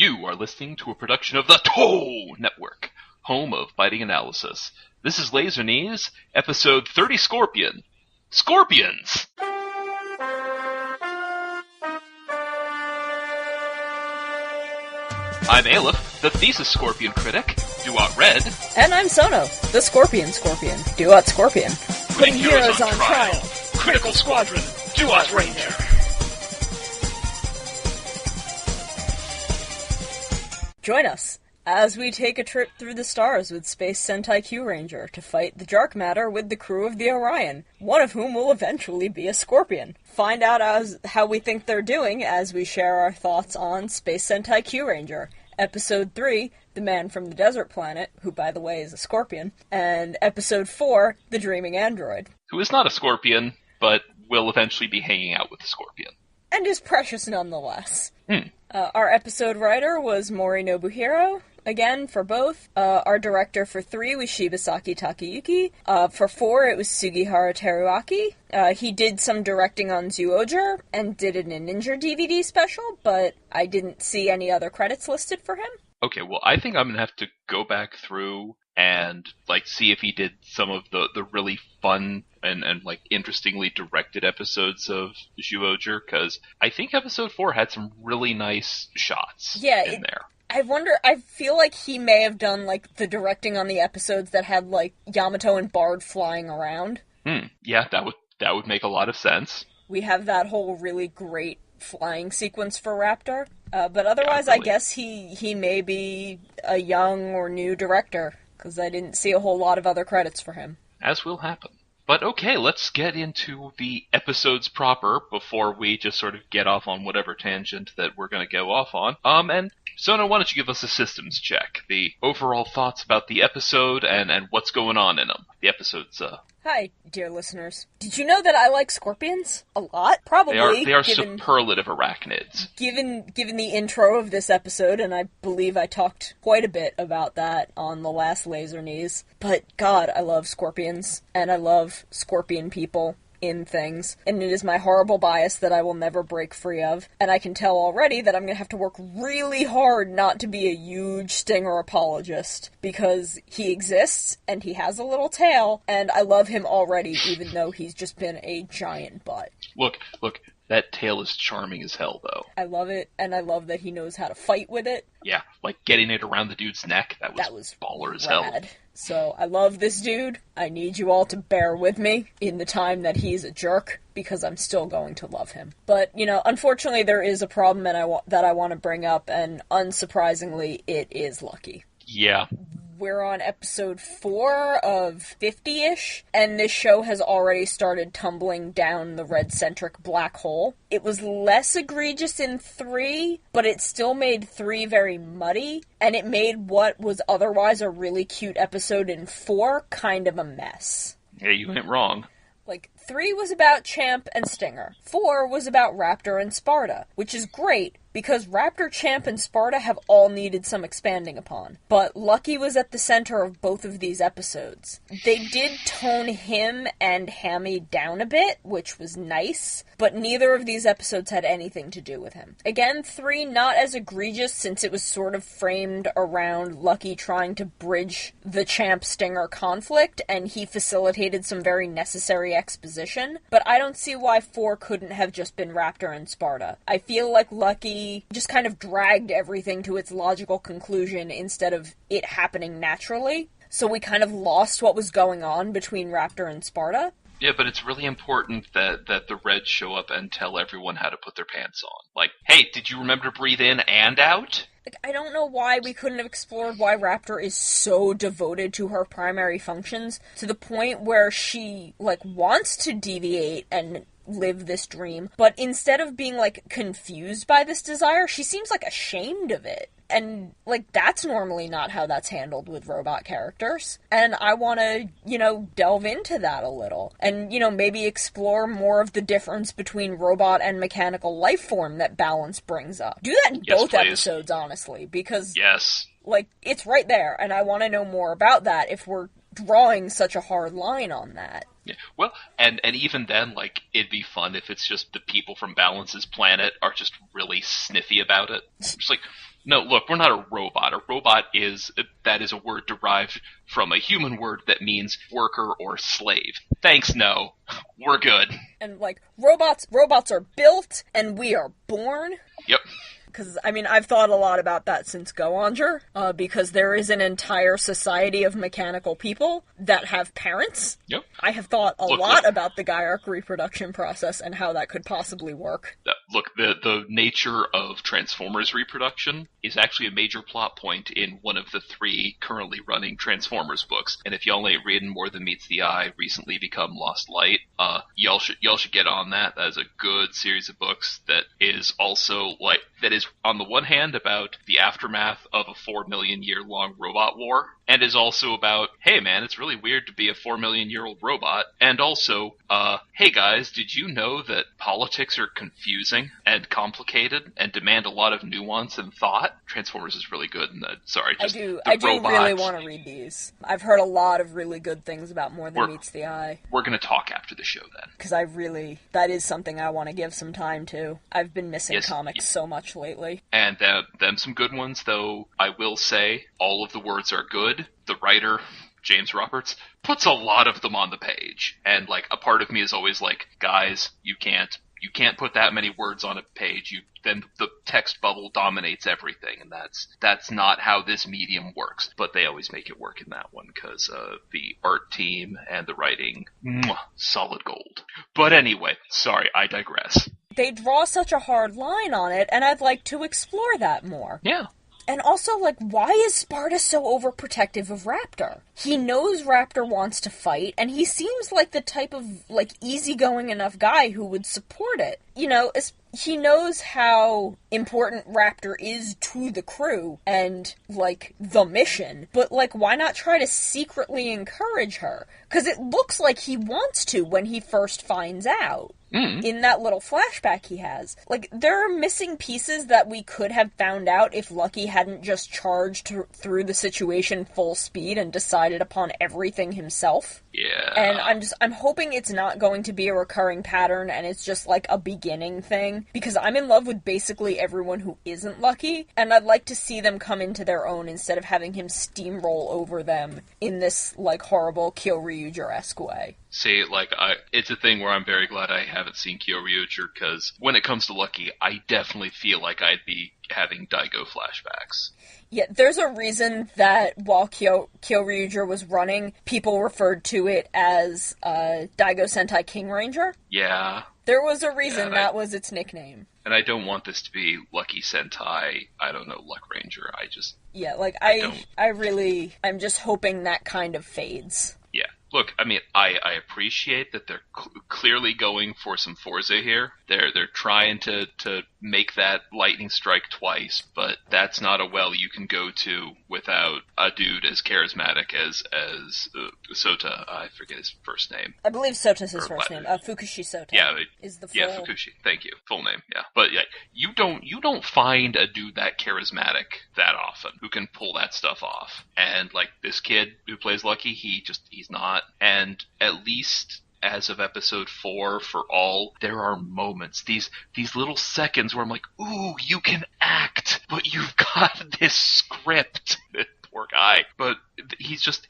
You are listening to a production of the Toe Network, home of biting analysis. This is Laser Knees, episode 30 Scorpion. Scorpions! I'm Aleph, the Thesis Scorpion critic, Duat Red. And I'm Sono, the Scorpion Scorpion, Duat Scorpion. Putting heroes on trial. Critical Squadron, Duat Ranger. Join us as we take a trip through the stars with Space Sentai Kyuuranger to fight the Jark Matter with the crew of the Orion, one of whom will eventually be a Scorpion. Find out how we think they're doing as we share our thoughts on Space Sentai Kyuuranger, Episode 3, The Man from the Desert Planet, who by the way is a Scorpion, and Episode 4, The Dreaming Android. Who is not a Scorpion, but will eventually be hanging out with the Scorpion. And is precious nonetheless. Our episode writer was Mori Nobuhiro, again, for both. Our director for 3 was Shibasaki Takayuki. For 4, it was Sugihara Teruaki. He did some directing on Zyuohger, and did an Ninja DVD special, but I didn't see any other credits listed for him. Okay, well, I think I'm gonna have to go back through and, see if he did some of the really fun and interestingly directed episodes of Zyuohger, because I think episode 4 had some really nice shots in there. I feel like he may have done, the directing on the episodes that had, Yamato and Bard flying around. Yeah, that would make a lot of sense. We have that whole really great flying sequence for Raptor. But otherwise, I guess he may be a young or new director, because I didn't see a whole lot of other credits for him. As will happen. But okay, let's get into the episodes proper before we just sort of get off on whatever tangent that we're going to go off on. And Sona, why don't you give us a systems check? The overall thoughts about the episode and what's going on in them. The episode's, Hi, dear listeners. Did you know that I like scorpions a lot? Probably. They are superlative arachnids. Given the intro of this episode, and I believe I talked quite a bit about that on the last Laser Knees. But God, I love scorpions, and I love scorpion people in things, and it is my horrible bias that I will never break free of, and I can tell already that I'm gonna have to work really hard not to be a huge Stinger apologist, because he exists, and he has a little tail, and I love him already, even though he's just been a giant butt. Look, that tail is charming as hell, though. I love it, and I love that he knows how to fight with it. Yeah, getting it around the dude's neck, that was baller as hell. So, I love this dude. I need you all to bear with me in the time that he's a jerk, because I'm still going to love him. But, unfortunately there is a problem that I want to bring up, and unsurprisingly, it is Lucky. Yeah. We're on episode 4 of 50-ish, and this show has already started tumbling down the red-centric black hole. It was less egregious in 3, but it still made 3 very muddy, and it made what was otherwise a really cute episode in 4 kind of a mess. Yeah, you ain't wrong. 3 was about Champ and Stinger. 4 was about Raptor and Sparta, which is great, because Raptor, Champ, and Sparta have all needed some expanding upon. But Lucky was at the center of both of these episodes. They did tone him and Hammy down a bit, which was nice, but neither of these episodes had anything to do with him. Again, 3 not as egregious, since it was sort of framed around Lucky trying to bridge the Champ-Stinger conflict, and he facilitated some very necessary exposition, but I don't see why 4 couldn't have just been Raptor and Sparta. I feel like Lucky just kind of dragged everything to its logical conclusion instead of it happening naturally, so we kind of lost what was going on between Raptor and Sparta. Yeah, but it's really important that the Reds show up and tell everyone how to put their pants on. Hey, did you remember to breathe in and out? I don't know why we couldn't have explored why Raptor is so devoted to her primary functions, to the point where she, wants to deviate and live this dream, but instead of being, confused by this desire, she seems, ashamed of it. And, that's normally not how that's handled with robot characters. And I want to, delve into that a little. And, maybe explore more of the difference between robot and mechanical life form that Balance brings up. Do that in both episodes, honestly, because, yes, it's right there, and I want to know more about that if we're drawing such a hard line on that. Yeah, well, and even then, it'd be fun if it's just the people from Balance's planet are just really sniffy about it. Just No, look, we're not a robot. A robot that is a word derived from a human word that means worker or slave. Thanks, no. We're good. And, like, robots are built, and we are born. Yep. Because, I mean, I've thought a lot about that since Kyuuranger, because there is an entire society of mechanical people that have parents. Yep. I have thought a lot about the Gyark reproduction process and how that could possibly work. Look, the nature of Transformers reproduction is actually a major plot point in one of the 3 currently running Transformers books. And if y'all ain't reading more than meets the eye, recently become Lost Light, y'all should get on that. That is a good series of books that is also that is on the one hand about the aftermath of a 4 million year long robot war, and is also about, hey man, it's really weird to be a 4 million year old robot, and also, hey guys, did you know that politics are confusing and complicated and demand a lot of nuance and thought? Transformers is really good, and I do really want to read these. I've heard a lot of really good things about More Than Meets the Eye. We're gonna talk after the show then. Because that is something I want to give some time to. I've been missing comics so much lately. And them some good ones, though I will say, all of the words are good. The writer, James Roberts, puts a lot of them on the page. And, like, a part of me is always like, guys, you can't put that many words on a page. Then the text bubble dominates everything, and that's not how this medium works. But they always make it work in that one, because the art team and the writing, solid gold. But anyway, sorry, I digress. They draw such a hard line on it, and I'd like to explore that more. Yeah. And also, like, why is Sparta so overprotective of Raptor? He knows Raptor wants to fight, and he seems like the type of, like, easygoing enough guy who would support it. You know, he knows how important Raptor is to the crew and, like, the mission, but, like, why not try to secretly encourage her? Because it looks like he wants to when he first finds out. In that little flashback he has. Like, there are missing pieces that we could have found out if Lucky hadn't just charged through the situation full speed and decided upon everything himself. Yeah. And I'm hoping it's not going to be a recurring pattern and it's just like a beginning thing, because I'm in love with basically everyone who isn't Lucky, and I'd like to see them come into their own instead of having him steamroll over them in this, like, horrible Kyuuranger-esque way. See, like, it's a thing where I'm very glad I haven't seen Kyuuranger, because when it comes to Lucky, I definitely feel like I'd be having Daigo flashbacks. Yeah, there's a reason that while Kyuuranger was running, people referred to it as Daigo Sentai Kyuuranger. Yeah. There was a reason that was its nickname. And I don't want this to be Lucky Sentai, I don't know, Luck Ranger. Yeah, like, I'm just hoping that kind of fades. Yeah. Look, I mean, I appreciate that they're clearly going for some Forza here. They're trying to make that lightning strike twice, but that's not a well you can go to without a dude as charismatic as Sota. I forget his first name. I believe Sota's his first name. Fukushi Sota. Yeah, is the full... Yeah, Fukushi. Thank you. Full name. Yeah, but yeah, you don't find a dude that charismatic that often who can pull that stuff off. And like this kid who plays Lucky, he's not. And at least as of episode 4 for all, there are moments, these little seconds where I'm like, ooh, you can act, but you've got this script. Poor guy. But he's just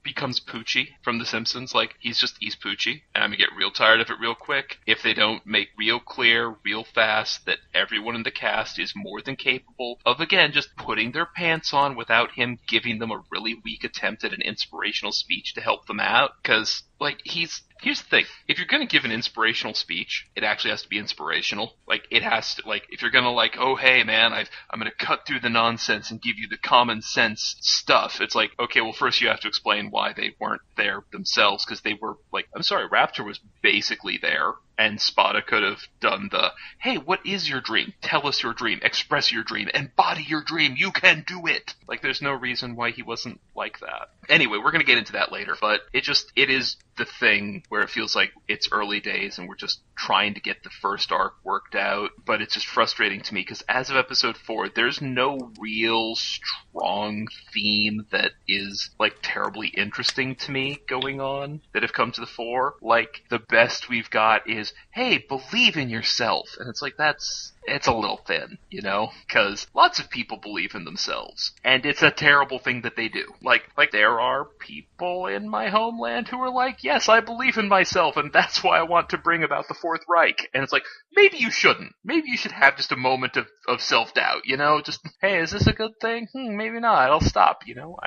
becomes Poochie from The Simpsons. Like, he's Poochie, and I'm gonna get real tired of it real quick if they don't make real clear, real fast that everyone in the cast is more than capable of, again, just putting their pants on without him giving them a really weak attempt at an inspirational speech to help them out. Because, like, here's the thing. If you're going to give an inspirational speech, it actually has to be inspirational. Like, it has to, like, if you're going to, like, oh, hey, man, I'm going to cut through the nonsense and give you the common sense stuff. It's like, okay, well, first you have to explain why they weren't there themselves, because they were, like, I'm sorry, Raptor was basically there. And Spada could have done the, hey, what is your dream? Tell us your dream. Express your dream. Embody your dream. You can do it. Like, there's no reason why he wasn't like that. Anyway, we're going to get into that later, but it is the thing where it feels like it's early days and we're just trying to get the first arc worked out, but it's just frustrating to me because as of episode 4, there's no real strong theme that is, like, terribly interesting to me going on that have come to the fore. Like, the best we've got is says, hey, believe in yourself. And it's like, it's a little thin, you know? Because lots of people believe in themselves. And it's a terrible thing that they do. Like there are people in my homeland who are like, yes, I believe in myself, and that's why I want to bring about the Fourth Reich. And it's like, maybe you shouldn't. Maybe you should have just a moment of self-doubt, you know? Just, hey, is this a good thing? Maybe not. I'll stop, you know?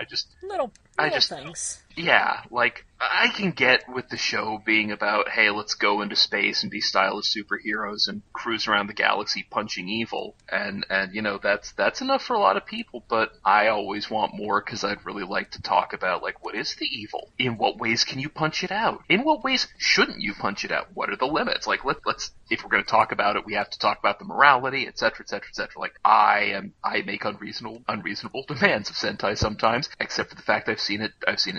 Little things. Yeah, like, I can get with the show being about, hey, let's go into space and be stylish superheroes and cruise around the galaxy punching evil, and you know, that's enough for a lot of people, but I always want more, because I'd really like to talk about, like, what is the evil? In what ways can you punch it out? In what ways shouldn't you punch it out? What are the limits? Like, let's if we're going to talk about it, we have to talk about the morality, etc., etc., etc. Like, I make unreasonable demands of Sentai sometimes, except for the fact I've seen it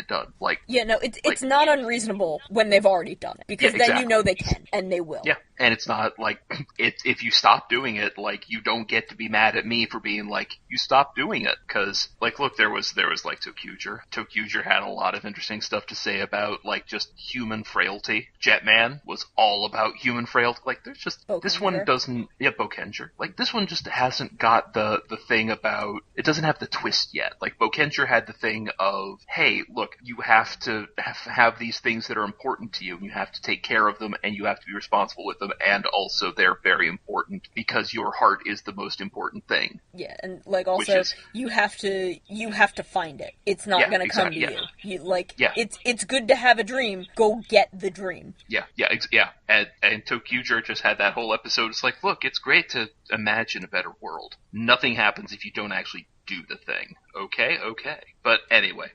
done. Like, yeah, no, it's not unreasonable when they've already done it, because then you know they can, and they will. Yeah, and it's not like, if you stop doing it, like, you don't get to be mad at me for being like, you stopped doing it, because, like, look, there was like Tokyuger. Tokyuger had a lot of interesting stuff to say about, like, just human frailty. Jetman was all about human frailty. Like, there's just, this one doesn't, Bokenger. Like, this one just hasn't got the thing about, it doesn't have the twist yet. Like, Bokenger had the thing of, hey, look, you have to have these things that are important to you, and you have to take care of them, and you have to be responsible with them, and also they're very important because your heart is the most important thing. Yeah, and like also you have to find it. It's not going to come to you. It's good to have a dream. Go get the dream. Yeah. And Tokyuger just had that whole episode. It's like, look, it's great to imagine a better world. Nothing happens if you don't actually do the thing. Okay. But anyway,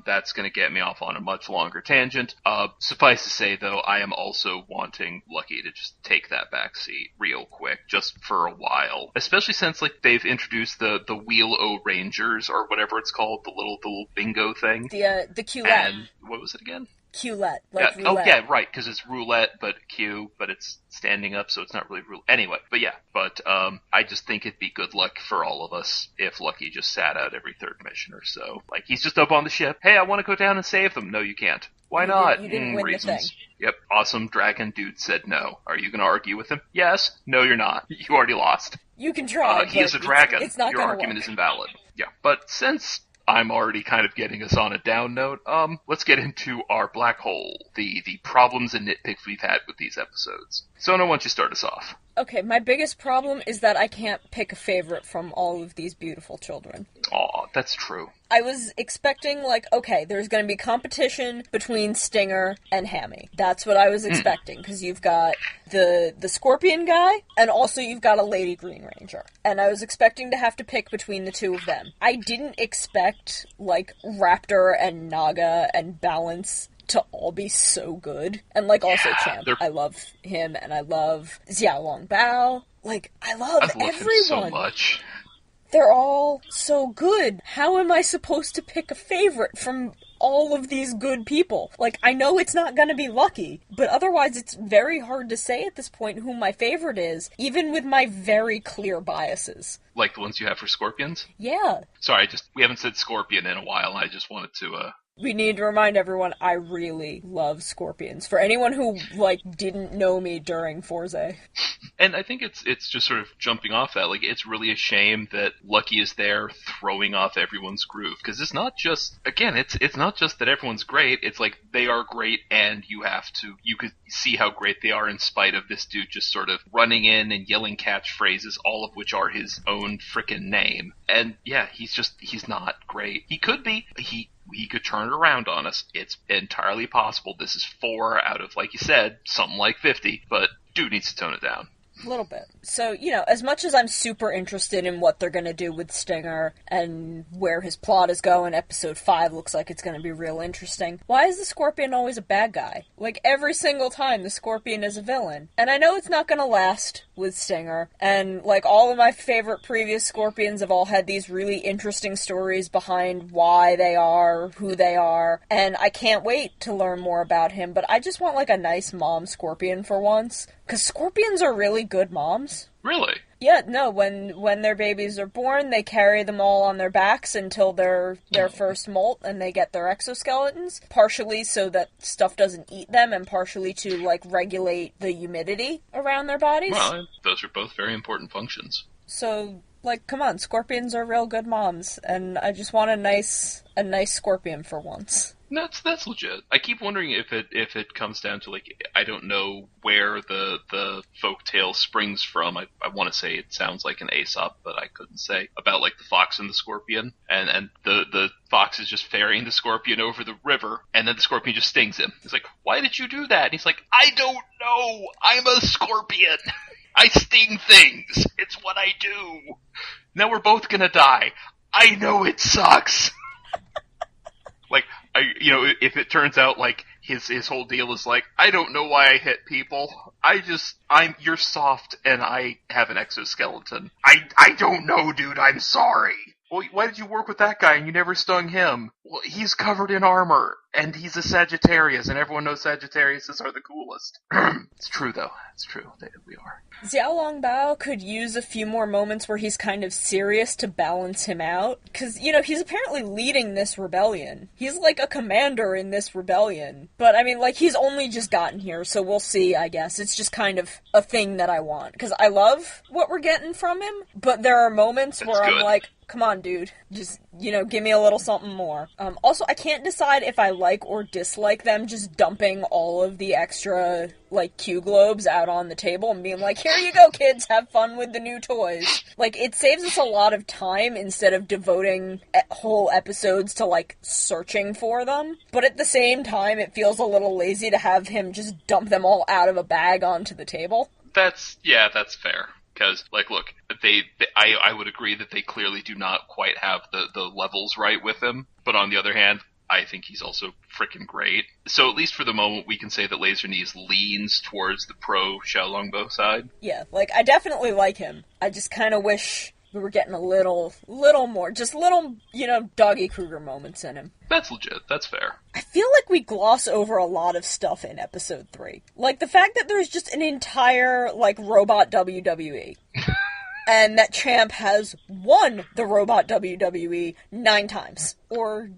that's going to get me off on a much longer tangent. Suffice to say, though, I am also wanting Lucky to just take that backseat real quick, just for a while. Especially since, like, they've introduced the Wheel O Rangers, or whatever it's called, the little bingo thing. The Q-Let. And what was it again? Q-Let, like roulette. Oh, yeah, right, because it's roulette, but it's standing up, so it's not really roulette. Anyway, I just think it'd be good luck for all of us if Lucky just sat out every third mission or so. Like, he's just up on the ship. Hey, I want to go down and save them. No, you can't. Why not? You didn't win reasons. The thing. Yep, awesome dragon dude said no. Are you going to argue with him? Yes. No, you're not. You already lost. You can try, he is a dragon. It's not Your argument is invalid. Yeah, but since I'm already kind of getting us on a down note, let's get into our black hole, the problems and nitpicks we've had with these episodes. Sona, why don't you start us off? Okay, my biggest problem is that I can't pick a favorite from all of these beautiful children. Aw, that's true. I was expecting, like, okay, there's going to be competition between Stinger and Hammy. That's what I was expecting, because you've got the Scorpion guy, and also you've got a Lady Green Ranger. And I was expecting to have to pick between the two of them. I didn't expect, like, Raptor and Naga and Balance to all be so good. And, like, also Champ. I love him, and I love Xiaolong Bao. Like, I love everyone. Him so much. They're all so good. How am I supposed to pick a favorite from all of these good people? Like, I know it's not gonna be Lucky, but otherwise it's very hard to say at this point who my favorite is, even with my very clear biases. Like the ones you have for Scorpions? Yeah. Sorry, we haven't said Scorpion in a while, and I just wanted to, We need to remind everyone, I really love Scorpions. For anyone who, like, didn't know me during Forze. And I think it's just sort of jumping off that. Like, it's really a shame that Lucky is there throwing off everyone's groove. Because it's not just, again, it's not just that everyone's great. It's like, they are great, and you could see how great they are in spite of this dude just sort of running in and yelling catchphrases, all of which are his own frickin' name. And yeah, he's not great. He could be. He could turn it around on us. It's entirely possible. This is 4 out of, like you said, something like 50, but dude needs to tone it down. A little bit. So, as much as I'm super interested in what they're gonna do with Stinger and where his plot is going, episode 5 looks like it's gonna be real interesting. Why is the Scorpion always a bad guy? Like, every single time the Scorpion is a villain. And I know it's not gonna last with Stinger, and, like, all of my favorite previous Scorpions have all had these really interesting stories behind why they are who they are, and I can't wait to learn more about him, but I just want, like, a nice mom Scorpion for once. Because Scorpions are really good moms. Really? Yeah, no, when their babies are born, they carry them all on their backs until their first molt, and they get their exoskeletons, partially so that stuff doesn't eat them, and partially to, like, regulate the humidity around their bodies. Well, those are both very important functions. So, like, come on, scorpions are real good moms, and I just want a nice scorpion for once. That's legit. I keep wondering if it comes down to, like, I don't know where the folktale springs from. I want to say it sounds like an Aesop, but I couldn't say, about, like, the fox and the scorpion, and the fox is just ferrying the scorpion over the river, and then the scorpion just stings him. He's like, "Why did you do that?" And he's like, "I don't know. I'm a scorpion. I sting things. It's what I do. Now we're both gonna die. I know it sucks." Like, if it turns out, like, his whole deal is like, "I don't know why I hit people. You're soft and I have an exoskeleton. I don't know, dude. I'm sorry." "Well, why did you work with that guy and you never stung him?" "Well, he's covered in armor, and he's a Sagittarius, and everyone knows Sagittariuses are the coolest." It's true, though. It's true. We are. Xiao Longbao could use a few more moments where he's kind of serious to balance him out. Because, he's apparently leading this rebellion. He's like a commander in this rebellion. But, I mean, like, he's only just gotten here, so we'll see, I guess. It's just kind of a thing that I want. Because I love what we're getting from him, but there are moments where I'm like, come on, dude. Just, give me a little something more. Also, I can't decide if I like or dislike them just dumping all of the extra, like, Q globes out on the table and being like, "Here you go, kids, have fun with the new toys." Like, it saves us a lot of time instead of devoting whole episodes to, like, searching for them. But at the same time, it feels a little lazy to have him just dump them all out of a bag onto the table. That's fair. Because, like, look, I would agree that they clearly do not quite have the levels right with him. But on the other hand, I think he's also freaking great. So at least for the moment, we can say that Laser Knees leans towards the pro Xiao Longbo side. Yeah, like, I definitely like him. I just kind of wish we were getting a little more, just little, Doggy Kruger moments in him. That's legit. That's fair. I feel like we gloss over a lot of stuff in episode 3. Like, the fact that there's just an entire, like, robot WWE. And that Champ has won the robot WWE 9 times. Or,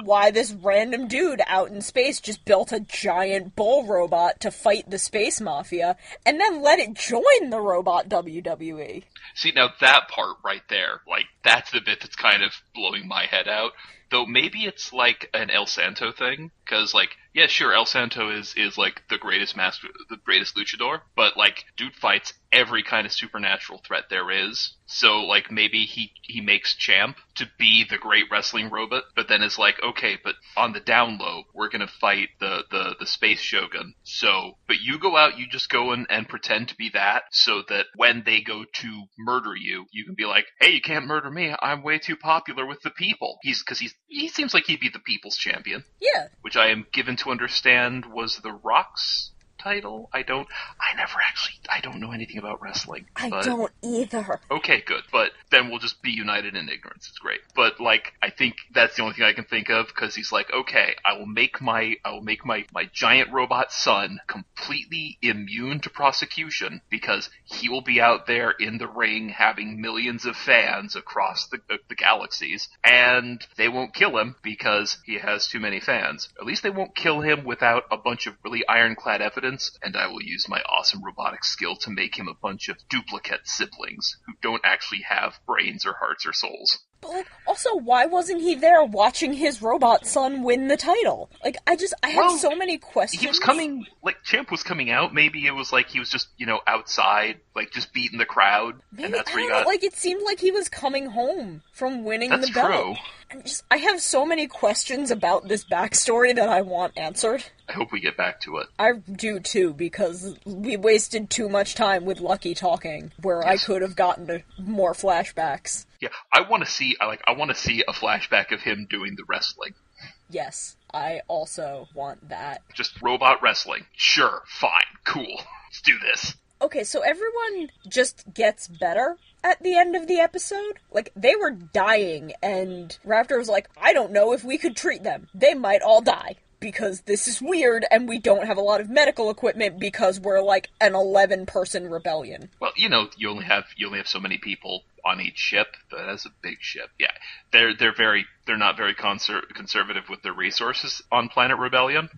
why this random dude out in space just built a giant bull robot to fight the space mafia, and then let it join the robot WWE. See, now that part right there, like, that's the bit that's kind of blowing my head out. Though maybe it's like an El Santo thing, because, like, yeah, sure, El Santo is like the greatest luchador, but, like, dude fights every kind of supernatural threat there is. So, like, maybe he makes Champ to be the great wrestling robot, but then is like, okay, but on the down low, we're gonna fight the space shogun. So, but you go out, you just go and pretend to be that, so that when they go to murder you, you can be like, "Hey, you can't murder me. I'm way too popular with the people." He seems like he'd be the people's champion. Yeah. Which I am given to understand was The Rock's title. I don't know anything about wrestling. I don't either. Okay, good. But then we'll just be united in ignorance. It's great. But, like, I think that's the only thing I can think of, because he's like, okay, I will make my giant robot son completely immune to prosecution, because he will be out there in the ring having millions of fans across the galaxies, and they won't kill him because he has too many fans. At least they won't kill him without a bunch of really ironclad evidence, and I will use my awesome robotic skill to make him a bunch of duplicate siblings who don't actually have brains or hearts or souls. But, like, also, why wasn't he there watching his robot son win the title? Like, I have so many questions. He was coming, like, Champ was coming out. Maybe it was like he was just, outside, like, just beating the crowd. Maybe, and that's where I he don't got... know, like, it seemed like he was coming home from winning the belt. That's true. And I have so many questions about this backstory that I want answered. I hope we get back to it. I do too, because we wasted too much time with Lucky talking, where yes. I could have gotten to more flashbacks. Yeah, I want to see a flashback of him doing the wrestling. Yes, I also want that. Just robot wrestling. Sure, fine, cool. Let's do this. Okay, so everyone just gets better at the end of the episode. Like, they were dying, and Raptor was like, I don't know if we could treat them. They might all die. because this is weird and we don't have a lot of medical equipment because we're like an 11-person rebellion. Well, you know, you only have so many people on each ship. That's a big ship. Yeah, they're not very conservative with their resources on Planet Rebellion.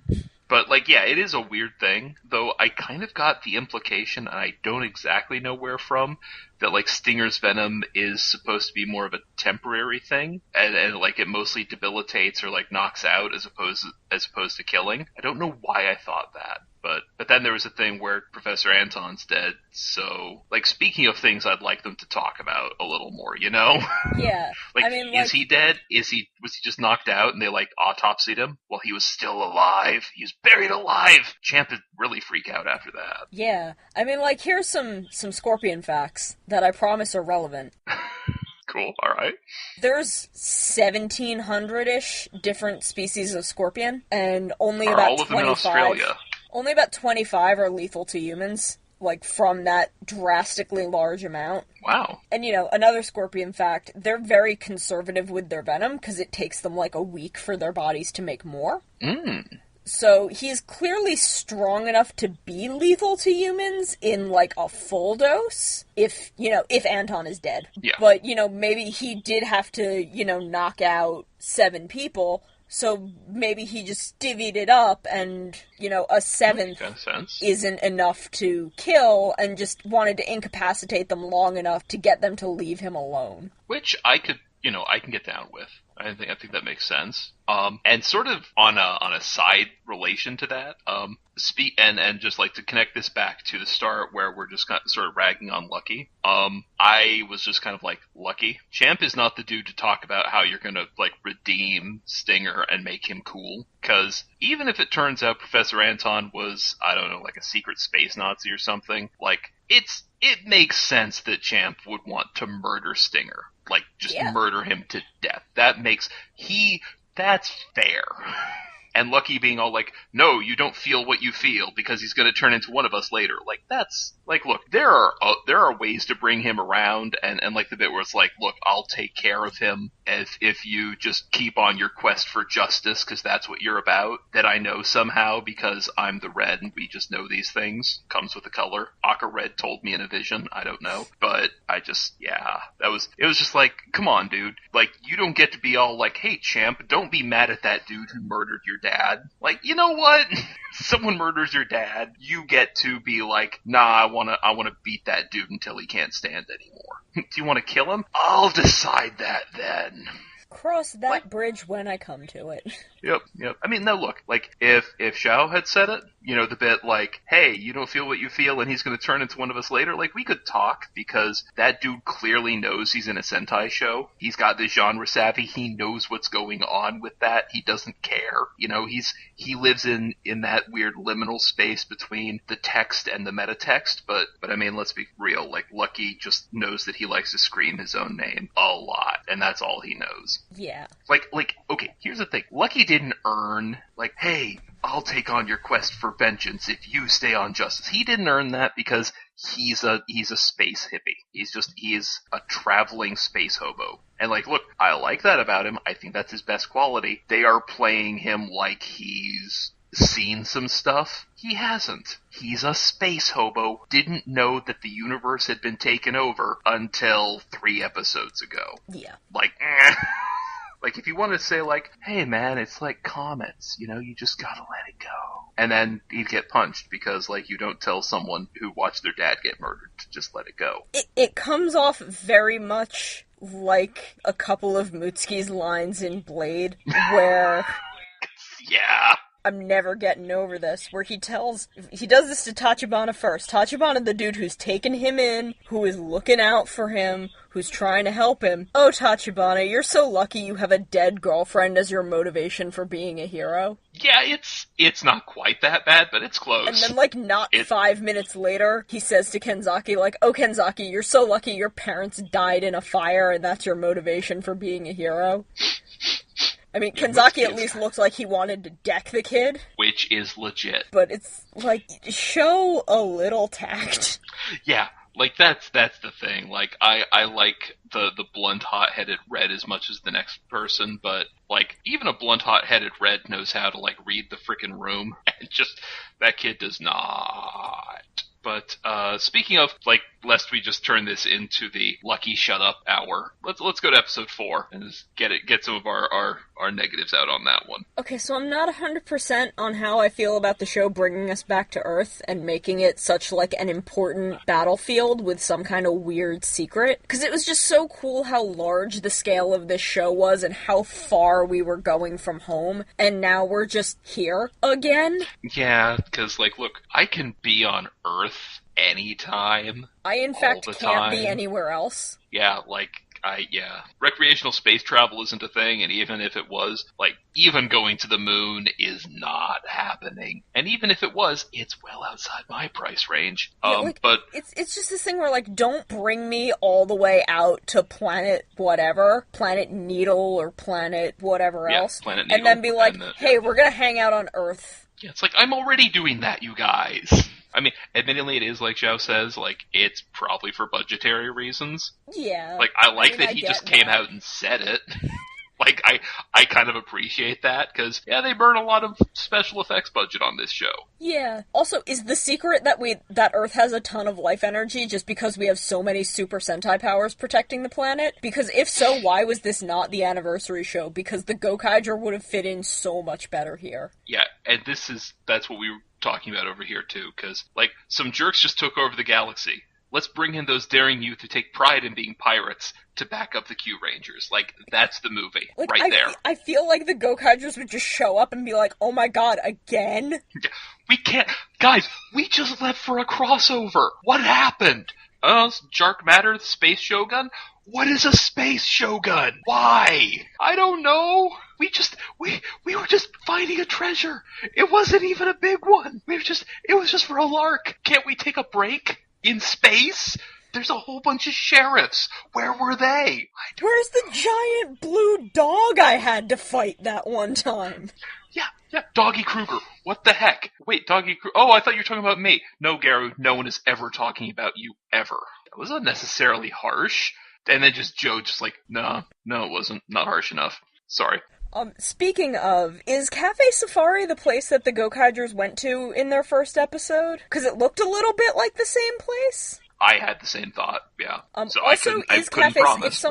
But, like, yeah, it is a weird thing, though I kind of got the implication, and I don't exactly know where from, that, like, Stinger's venom is supposed to be more of a temporary thing, and like, it mostly debilitates or, like, knocks out as opposed to killing. I don't know why I thought that. But then there was a thing where Professor Anton's dead, so, like, speaking of things I'd like them to talk about a little more, you know? Yeah. Like, I mean, is he dead? Was he just knocked out and they, like, autopsied him while he was still alive? He was buried alive! Champ would really freak out after that. Yeah. I mean, like, here's some Scorpion facts that I promise are relevant. Cool, alright. There's 1,700-ish different species of scorpion, and only Are about all of them 25... in Australia? Only about 25 are lethal to humans, like, from that drastically large amount. Wow. And, you know, another scorpion fact, they're very conservative with their venom, because it takes them, like, a week for their bodies to make more. So, he's clearly strong enough to be lethal to humans in, like, a full dose, if Anton is dead. Yeah. But, you know, maybe he did have to, you know, knock out 7 people, so maybe he just divvied it up and, you know, a 7th isn't enough to kill and just wanted to incapacitate them long enough to get them to leave him alone. Which I can get down with. I think that makes sense. And sort of on a side relation to that, and just like to connect this back to the start where we're just kind of sort of ragging on Lucky. I was just kind of like, Lucky, Champ is not the dude to talk about how you're gonna like redeem Stinger and make him cool. Because even if it turns out Professor Anton was, I don't know, like a secret space Nazi or something, like it makes sense that Champ would want to murder Stinger. Like, just murder him to death. That's fair. And Lucky being all like, no, you don't feel what you feel because he's going to turn into one of us later. Like, that's, like, look, there are ways to bring him around, and like the bit where it's like, look, I'll take care of him if you just keep on your quest for justice because that's what you're about, that I know somehow because I'm the red and we just know these things. Comes with the color. Aqua Red told me in a vision. I don't know. But I just, it was just like, come on, dude. Like, you don't get to be all like, hey, Champ, don't be mad at that dude who murdered your dad. Like, you know what? Someone murders your dad, you get to be like, nah, I wanna beat that dude until he can't stand anymore. Do you want to kill him? I'll decide that then. Cross that bridge when I come to it. Yep. I mean, no, look, like, if Xiao had said it, you know, the bit like, hey, you don't feel what you feel and he's gonna turn into one of us later, like, we could talk, because that dude clearly knows he's in a Sentai show. He's got this genre savvy, he knows what's going on with that, he doesn't care. You know, he lives in that weird liminal space between the text and the metatext, but I mean, let's be real, like, Lucky just knows that he likes to scream his own name a lot, and that's all he knows. Yeah. Like, okay, here's the thing. Lucky didn't earn, like, hey, I'll take on your quest for vengeance if you stay on justice. He didn't earn that because he's a space hippie. He is a traveling space hobo. And like, look, I like that about him. I think that's his best quality. They are playing him like he's seen some stuff. He hasn't. He's a space hobo. Didn't know that the universe had been taken over until 3 episodes ago. Yeah. Like, Like, if you want to say, like, hey, man, it's like comets, you know, you just gotta let it go. And then he'd get punched because, like, you don't tell someone who watched their dad get murdered to just let it go. It comes off very much like a couple of Mutsuki's lines in Blade, where... Yeah. I'm never getting over this, where he does this to Tachibana first. Tachibana, the dude who's taken him in, who is looking out for him, who's trying to help him. Oh, Tachibana, you're so lucky you have a dead girlfriend as your motivation for being a hero. Yeah, it's not quite that bad, but it's close. And then, like, 5 minutes later, he says to Kenzaki, like, oh, Kenzaki, you're so lucky your parents died in a fire, and that's your motivation for being a hero. I mean, Kenzaki at least looks like he wanted to deck the kid. Which is legit. But it's, like, show a little tact. Yeah, like that's the thing. Like I like the blunt, hot-headed Red as much as the next person, but like even a blunt, hot-headed Red knows how to like read the frickin' room, and just that kid does not. But speaking of, like, lest we just turn this into the Lucky Shut Up hour, let's go to episode 4 and just get some of our negatives out on that one. Okay, so I'm not 100% on how I feel about the show bringing us back to Earth and making it such, like, an important battlefield with some kind of weird secret. Because it was just so cool how large the scale of this show was and how far we were going from home, and now we're just here again. Yeah, because, like, look, I can be on Earth anytime. I, in fact, can't be time. anywhere else. Yeah, like, recreational space travel isn't a thing, and even if it was, like, even going to the moon is not happening. And even if it was, it's well outside my price range. But it's just this thing where, like, don't bring me all the way out to planet whatever, planet Needle or planet whatever else, planet Needle, and then be like, hey, we're gonna hang out on Earth. Yeah, it's like, I'm already doing that, you guys. I mean, admittedly, it is, like Zhao says, like, it's probably for budgetary reasons. Yeah. Like, I like that he just came out and said it. Like, I kind of appreciate that, because, yeah, they burn a lot of special effects budget on this show. Yeah. Also, is the secret that Earth has a ton of life energy just because we have so many Super Sentai powers protecting the planet? Because if so, why was this not the anniversary show? Because the Gokaiger would have fit in so much better here. Yeah, and that's what we were talking about over here, too, because, like, some jerks just took over the galaxy. Let's bring in those daring youth who take pride in being pirates to back up the Kyurangers. Like, that's the movie, like, right there. I feel like the Gokaigers would just show up and be like, oh my god, again? We can't... Guys, we just left for a crossover. What happened? Jark Matter, the Space Shogun? What is a Space Shogun? Why? I don't know. We were just finding a treasure. It wasn't even a big one. It was just for a lark. Can't we take a break? In space? There's a whole bunch of sheriffs. Where were they? Where's the giant blue dog I had to fight that one time? Yeah, Doggy Kruger. What the heck? Wait, Doggy Kruger. Oh, I thought you were talking about me. No, Garu, no one is ever talking about you, ever. That was unnecessarily harsh. And then just Joe just like, no, it wasn't. Not harsh enough. Sorry. Speaking of, is Cafe Safari the place that the Gokaigers went to in their first episode? Because it looked a little bit like the same place. I had the same thought, yeah. So also, I couldn't promise.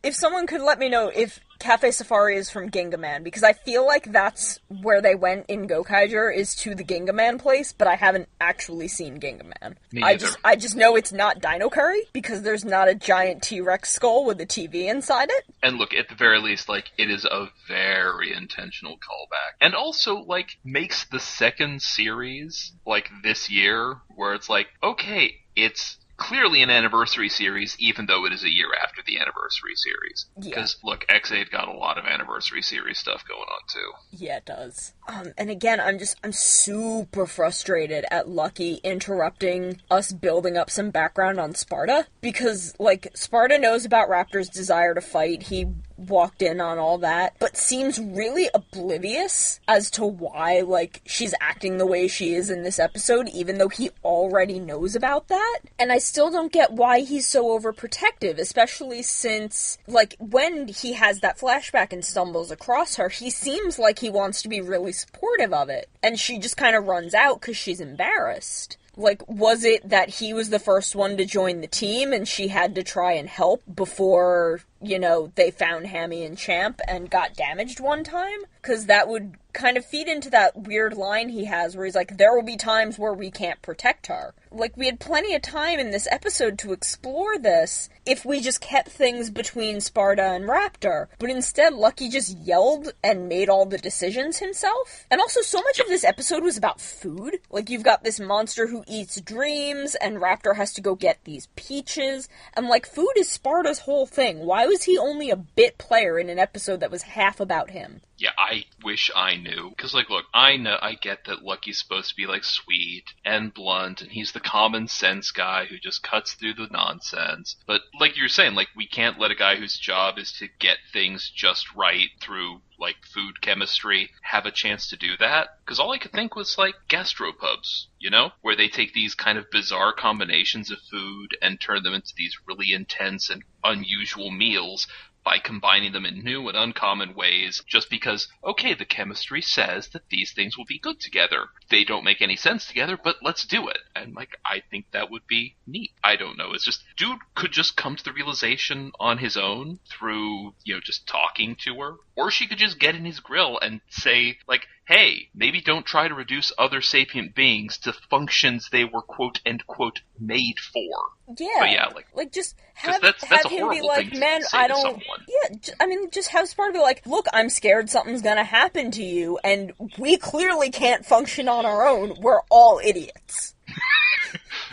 If someone could let me know if Cafe Safari is from Gingaman, because I feel like that's where they went in Gokaiger, is to the Gingaman place, but I haven't actually seen Gingaman. I just know it's not Dino Curry, because there's not a giant T-Rex skull with a TV inside it. And look, at the very least, like, it is a very intentional callback. And also, like, makes the second series, like, this year, where it's like, okay, it's clearly an anniversary series, even though it is a year after the anniversary series. Because, look, X8 got a lot of anniversary series stuff going on, too. Yeah, it does. And again, I'm super frustrated at Lucky interrupting us building up some background on Sparta. Because, like, Sparta knows about Raptor's desire to fight. He walked in on all that, but seems really oblivious as to why, like, she's acting the way she is in this episode, even though he already knows about that. And I still don't get why he's so overprotective, especially since, like, when he has that flashback and stumbles across her, he seems like he wants to be really supportive of it. And she just kind of runs out because she's embarrassed. Like, was it that he was the first one to join the team and she had to try and help before, you know, they found Hammy and Champ and got damaged one time? Because that would kind of feed into that weird line he has where he's like, there will be times where we can't protect her. Like, we had plenty of time in this episode to explore this if we just kept things between Sparta and Raptor. But instead, Lucky just yelled and made all the decisions himself. And also, so much of this episode was about food. Like, you've got this monster who eats dreams, and Raptor has to go get these peaches. And, like, food is Sparta's whole thing. Why was he only a bit player in an episode that was half about him? Yeah, I wish I knew. Because, like, look, I get that Lucky's supposed to be, like, sweet and blunt, and he's the common sense guy who just cuts through the nonsense. But, like you were saying, like, we can't let a guy whose job is to get things just right through, like, food chemistry have a chance to do that. Because all I could think was, like, gastropubs, you know? Where they take these kind of bizarre combinations of food and turn them into these really intense and unusual meals by combining them in new and uncommon ways, just because, okay, the chemistry says that these things will be good together. They don't make any sense together, but let's do it. And, like, I think that would be neat. I don't know. It's just, dude could just come to the realization on his own through, you know, just talking to her. Or she could just get in his grill and say, like, hey, maybe don't try to reduce other sapient beings to functions they were quote end quote made for. Yeah. But yeah, like just have that's a him be horrible like, thing man, to say I to don't. someone. Yeah, I mean, just have Sparta be like, look, I'm scared something's gonna happen to you, and we clearly can't function on our own. We're all idiots.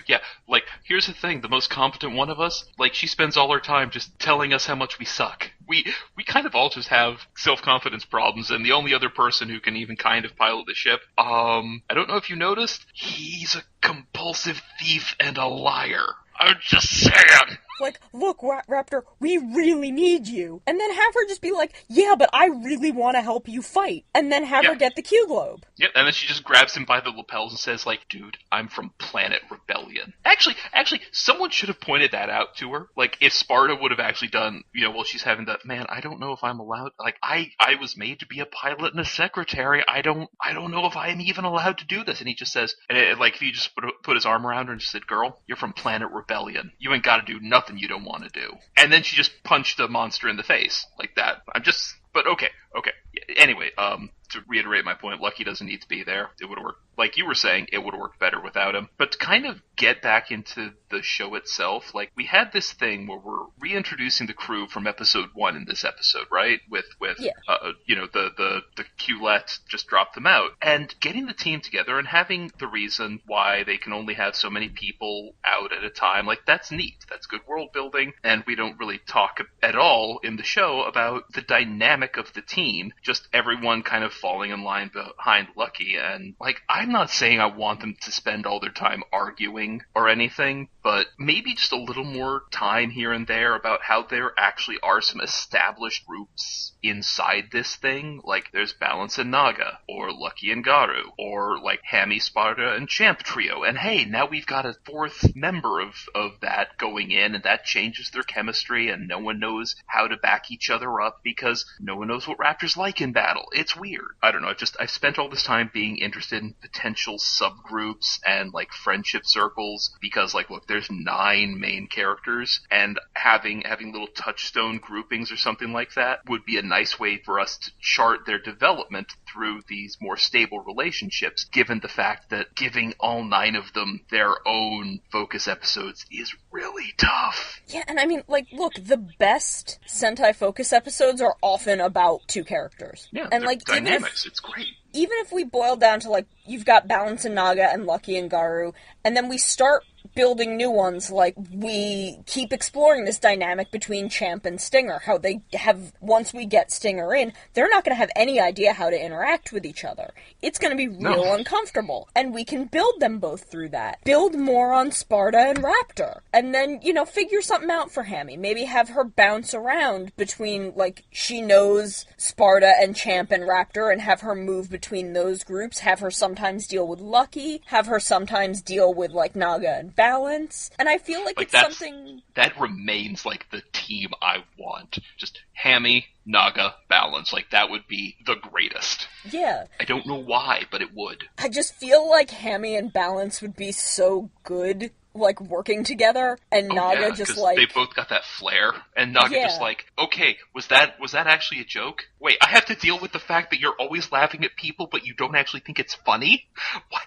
Yeah, like, here's the thing, the most competent one of us, like, she spends all her time just telling us how much we suck. We kind of all just have self-confidence problems, and the only other person who can even kind of pilot the ship, I don't know if you noticed, he's a compulsive thief and a liar. I'm just saying. Like, look, Raptor, we really need you. And then have her just be like, yeah, but I really want to help you fight. And then have her get the Q Globe. Yep, and then she just grabs him by the lapels and says, like, dude, I'm from Planet Rebellion. Actually, someone should have pointed that out to her. Like, if Sparta would have actually done, you know, while she's having that, man, I don't know if I'm allowed, like, I was made to be a pilot and a secretary. I don't know if I am even allowed to do this. And he just says, like, if he just put his arm around her and just said, girl, you're from Planet Rebellion. You ain't got to do nothing you don't want to do. And then she just punched the monster in the face like that. But okay. Anyway, to reiterate my point, Lucky doesn't need to be there. It would have worked, like you were saying, it would have worked better without him. But to kind of get back into the show itself, like, we had this thing where we're reintroducing the crew from episode 1 in this episode, right? With you know, the Q-let just dropped them out. And getting the team together and having the reason why they can only have so many people out at a time, like, that's neat. That's good world building. And we don't really talk at all in the show about the dynamic of the team, just everyone kind of falling in line behind Lucky. And, like, I'm not saying I want them to spend all their time arguing or anything, but maybe just a little more time here and there about how there actually are some established groups inside this thing. Like, there's Balance and Naga, or Lucky and Garu, or, like, Hammy, Sparta, and Champ Trio. And hey, now we've got a fourth member of that going in, and that changes their chemistry, and no one knows how to back each other up because no one knows what Raptor's like in battle. It's weird. I don't know, I've spent all this time being interested in potential subgroups and, like, friendship circles, because, like, look, there's 9 main characters, and having little touchstone groupings or something like that would be a nice way for us to chart their development through these more stable relationships, given the fact that giving all 9 of them their own focus episodes is really tough. Yeah, and I mean, like, look, the best Sentai focus episodes are often about 2 characters. Yeah, and, like, dynamics, it's great. Even if we boil down to, like, you've got Balance and Naga and Lucky and Garu, and then we start building new ones, like, we keep exploring this dynamic between Champ and Stinger, how they have, once we get Stinger in, they're not going to have any idea how to interact with each other. It's going to be real uncomfortable, and we can build them both through that. Build more on Sparta and Raptor, and then, you know, figure something out for Hammy. Maybe have her bounce around between, like, she knows Sparta and Champ and Raptor, and have her move between those groups, have her sometimes deal with Lucky, have her sometimes deal with, like, Naga and Balance, and I feel like it's something that remains, like, the team I want. Just Hammy, Naga, Balance. Like, that would be the greatest. Yeah. I don't know why, but it would. I just feel like Hammy and Balance would be so good, like, working together, and Naga just, like... they both got that flair, and Naga just like, okay, was that actually a joke? Wait, I have to deal with the fact that you're always laughing at people, but you don't actually think it's funny? What?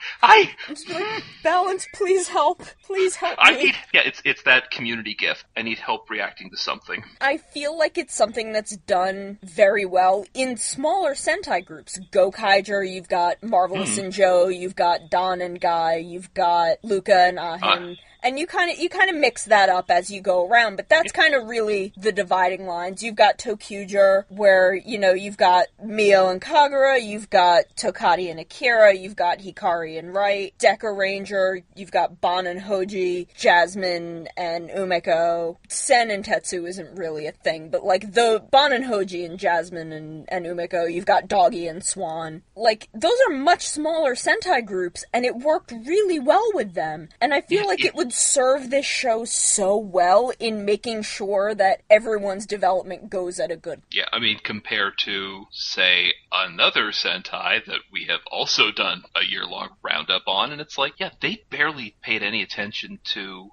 Balance, please help. Please help me. It's that community gif. I need help reacting to something. I feel like it's something that's done very well in smaller Sentai groups. Gokaiger, you've got Marvelous and Joe, you've got Don and Guy, you've got Luca and Ahin. And you kind of mix that up as you go around, but that's kind of really the dividing lines. You've got Tokyuger, where, you've got Mio and Kagura, you've got Tokati and Akira, you've got Hikari and Wright, Deca Ranger, you've got Bon and Hoji, Jasmine and Umeko. Sen and Tetsu isn't really a thing, but, the Bon and Hoji and Jasmine and Umeko, you've got Doggy and Swan. Those are much smaller Sentai groups, and it worked really well with them. And I feel like it would serve this show so well in making sure that everyone's development goes at a good... Yeah, I mean, compared to, say, another Sentai that we have also done a year-long roundup on, and it's they barely paid any attention to,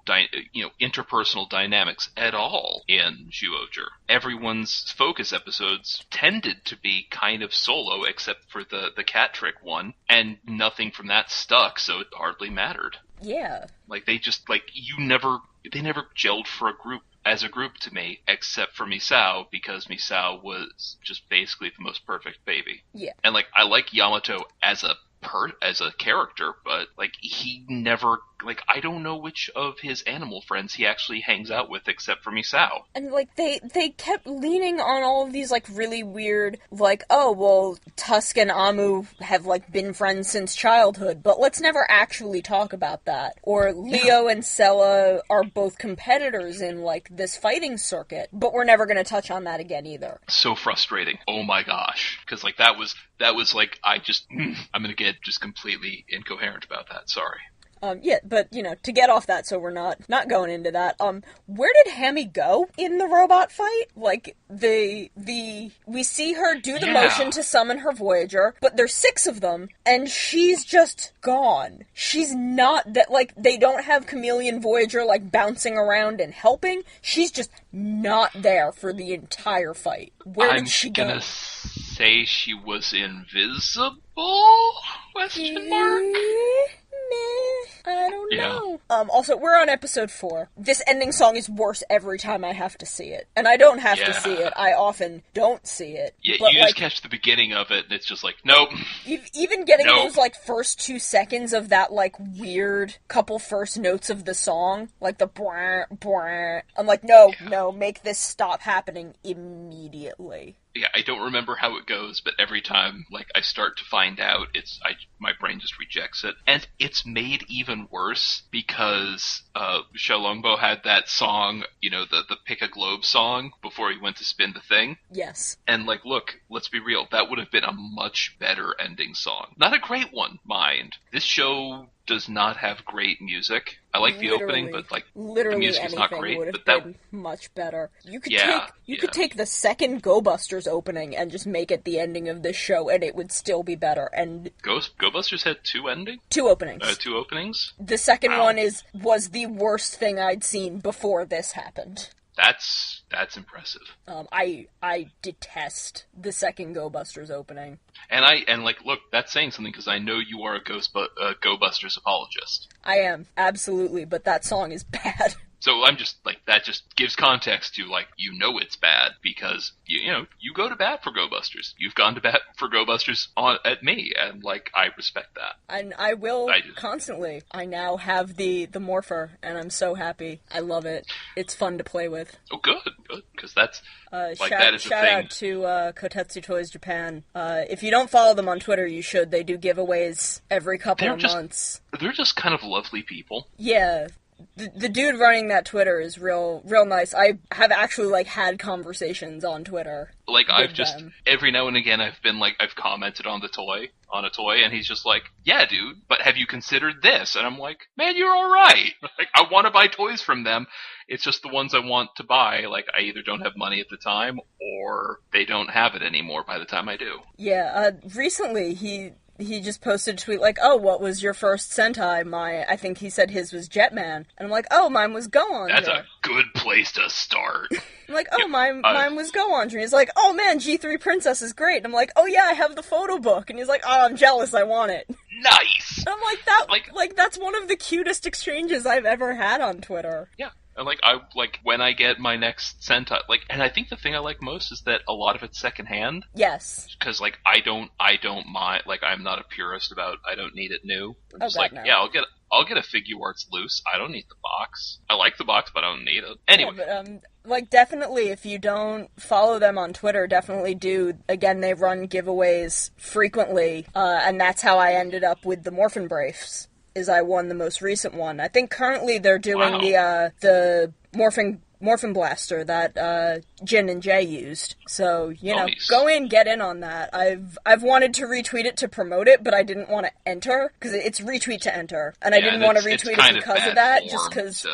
interpersonal dynamics at all in Zyuohger. Everyone's focus episodes tended to be kind of solo, except for the cat trick one, and nothing from that stuck, so it hardly mattered. Yeah. They never gelled as a group to me, except for Misao, because Misao was just basically the most perfect baby. Yeah. And, I like Yamato as a character, but, he never... I don't know which of his animal friends he actually hangs out with except for Misao. And, they kept leaning on all of these, really weird, Tusk and Amu have, been friends since childhood, but let's never actually talk about that. Or Leo and Sella are both competitors in, this fighting circuit, but we're never gonna touch on that again either. So frustrating. Oh my gosh. Because, that was I'm gonna get just completely incoherent about that, sorry. But, to get off that so we're not going into that, where did Hammy go in the robot fight? We see her do the motion to summon her Voyager, but there's 6 of them, and she's just gone. She's not that, they don't have Chameleon Voyager, bouncing around and helping. She's just not there for the entire fight. Where did she go? I'm gonna say she was invisible? Question mark? I don't know. Also, we're on episode 4. This ending song is worse every time I have to see it. And I don't have to see it. I often don't see it. Yeah, but you just catch the beginning of it, and it's just nope. Even getting those, first 2 seconds of that, weird couple first notes of the song, the brr, brr. I'm no, make this stop happening immediately. Yeah, I don't remember how it goes, but every time, I start to find out, my brain just rejects it. And it's made even worse because, Xiaolongbo had that song, the Pick a Globe song before he went to spin the thing. Yes. And, look, let's be real, that would have been a much better ending song. Not a great one, mind. This show does not have great music. I like the opening, but the music is not great. Would have been much better. You could take the second Go Busters opening and just make it the ending of this show, and it would still be better. And Go Busters had 2 endings? 2 openings. 2 openings? The second one was the worst thing I'd seen before this happened. That's impressive. I detest the second Go Busters opening. And look, that's saying something because I know you are a Go Busters apologist. I am, absolutely, but that song is bad. So I'm just, that just gives context to, it's bad, because, you go to bat for Go Busters. You've gone to bat for Go Busters at me, and, I respect that. And I will constantly. I now have the Morpher, and I'm so happy. I love it. It's fun to play with. Oh, good, because that's, that is a thing. Shout out to Kotetsu Toys Japan. If you don't follow them on Twitter, you should. They do giveaways every couple of months. They're just kind of lovely people. Yeah. The dude running that Twitter is real nice. I have actually, had conversations on Twitter. I've just, every now and again, I've commented on a toy, and he's just yeah, dude, but have you considered this? And I'm man, you're alright. I want to buy toys from them. It's just the ones I want to buy, I either don't have money at the time, or they don't have it anymore by the time I do. Yeah, recently he just posted a tweet oh, what was your first Sentai? I think he said his was Jetman. And I'm oh, mine was Go-On. That's a good place to start. I'm oh, mine was Go-On. And he's oh man, G3 Princess is great. And I'm oh yeah, I have the photo book. And he's oh, I'm jealous, I want it. Nice! And I'm that's one of the cutest exchanges I've ever had on Twitter. Yeah. And when I get my next Sentai, and I think the thing I like most is that a lot of it's secondhand. Yes. Because I don't mind. I'm not a purist about. I don't need it new. I'm just no. yeah, I'll get a Figuarts loose. I don't need the box. I like the box, but I don't need it. Anyway. Yeah, but, like, definitely, if you don't follow them on Twitter, definitely do. Again, they run giveaways frequently, and that's how I ended up with the Morphin Briefs, is I won the most recent one. I think currently they're doing the Morphin Blaster that Jin and Jay used. So, nice. Go in, get in on that. I've wanted to retweet it to promote it, but I didn't want to enter, because it's retweet to enter. And I didn't want to retweet it because of that, just because...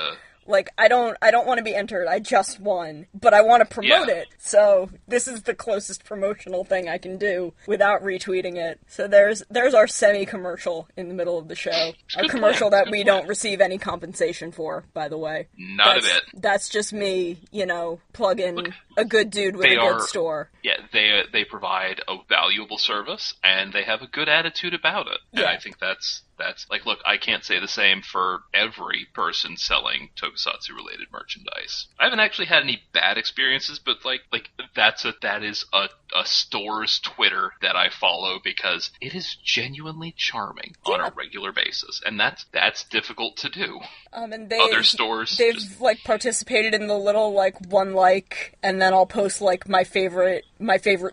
Like, I don't want to be entered, I just won, but I want to promote it, so this is the closest promotional thing I can do without retweeting it. So there's our semi-commercial in the middle of the show. A commercial that we don't receive any compensation for, by the way. Not a bit. That's just me, plugging a good dude with a good store. Yeah, they provide a valuable service, and they have a good attitude about it. And I think that's like, look, I can't say the same for every person selling tokusatsu-related merchandise. I haven't actually had any bad experiences, but that is a store's Twitter that I follow because it is genuinely charming on a regular basis, and that's difficult to do. And other stores they've participated in the little one like, and then I'll post my favorite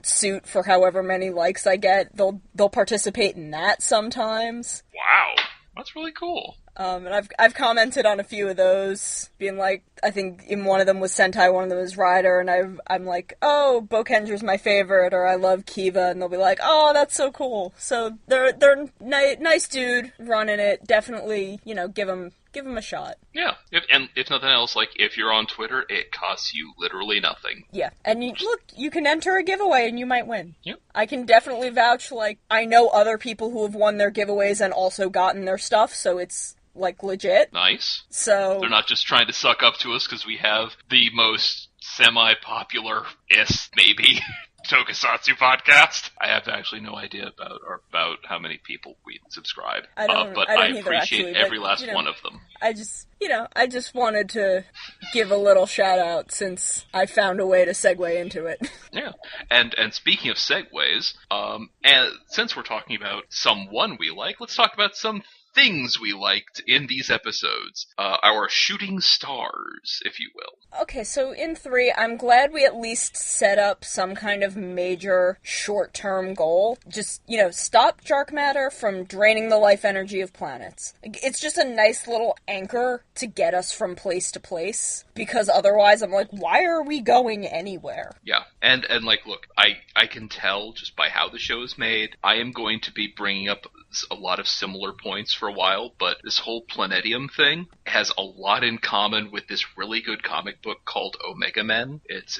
suit for however many likes I get. They'll participate in that sometimes. Wow, that's really cool. And I've commented on a few of those, being like, I think in one of them was Sentai, one of them was Rider, and I'm like, oh, Bokender's my favorite, or I love Kiva, and they'll be like, oh, that's so cool. So they're nice dude running it. Definitely, give them a shot. Yeah, if nothing else, if you're on Twitter, it costs you literally nothing. Yeah, and you can enter a giveaway and you might win. Yep. I can definitely vouch, I know other people who have won their giveaways and also gotten their stuff, so it's legit. Nice. So they're not just trying to suck up to us because we have the most semi-popular-ist, maybe, tokusatsu podcast. I have actually no idea about how many people we subscribe. But I appreciate every last one of them. I just wanted to give a little shout out since I found a way to segue into it. Yeah. And speaking of segues, and since we're talking about someone we like, let's talk about some things we liked in these episodes. Our shooting stars, if you will. Okay, so in 3, I'm glad we at least set up some kind of major short-term goal. Just, stop Jark Matter from draining the life energy of planets. It's just a nice little anchor to get us from place to place, because otherwise I'm like, why are we going anywhere? Yeah, and look, I can tell just by how the show is made, I am going to be bringing up a lot of similar points for a while, but this whole Planetium thing has a lot in common with this really good comic book called Omega Men. It's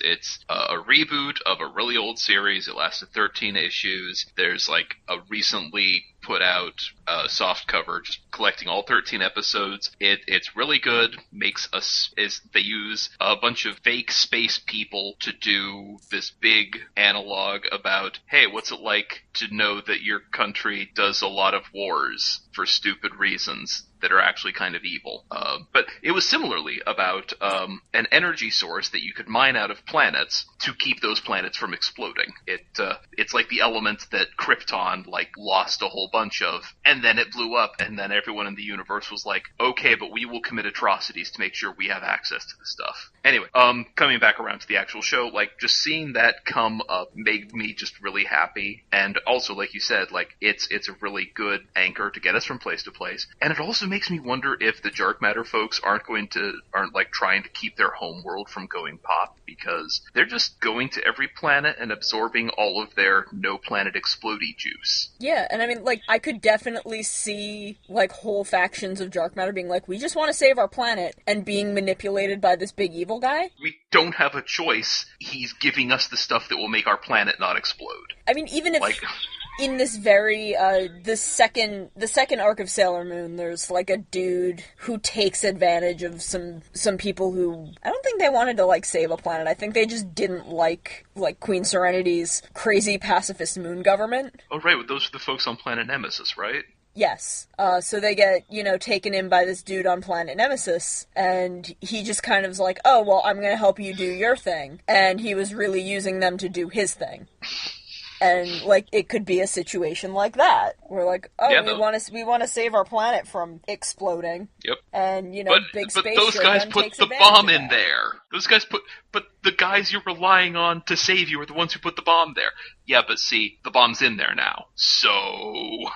a reboot of a really old series. It lasted 13 issues. There's a recently put out soft cover just collecting all 13 episodes. It's really good. They use a bunch of fake space people to do this big analog about, hey, what's it like to know that your country does a lot of wars for stupid reasons that are actually kind of evil. But it was similarly about an energy source that you could mine out of planets to keep those planets from exploding. It's like the element that Krypton lost a whole bunch of, and then it blew up, and then everyone in the universe was like, okay, but we will commit atrocities to make sure we have access to this stuff. Anyway, coming back around to the actual show, just seeing that come up made me just really happy, and also, like you said, it's a really good anchor to get us from place to place, and it also makes me wonder if the Jark Matter folks aren't trying to keep their home world from going pop, because they're just going to every planet and absorbing all of their no planet explodey juice. Yeah, and I mean, I could definitely see whole factions of Jark Matter being like, we just want to save our planet, and being manipulated by this big evil guy. We don't have a choice. He's giving us the stuff that will make our planet not explode. I mean, even if in this very the second arc of Sailor Moon, there's a dude who takes advantage of some people who I don't think they wanted to save a planet. I think they just didn't like Queen Serenity's crazy pacifist moon government. Oh right, those are the folks on Planet Nemesis, right? Yes. So they get, taken in by this dude on Planet Nemesis, and he just kind of is like, oh, well, I'm gonna help you do your thing. And he was really using them to do his thing. And, like, it could be a situation like that. We're like, oh, Yeah, we want to save our planet from exploding. Yep. And, you know, big space those guys Shogun put takes the advantage bomb of in that. there. But the guys you're relying on to save you are the ones who put the bomb there. Yeah, but see, the bomb's in there now. So...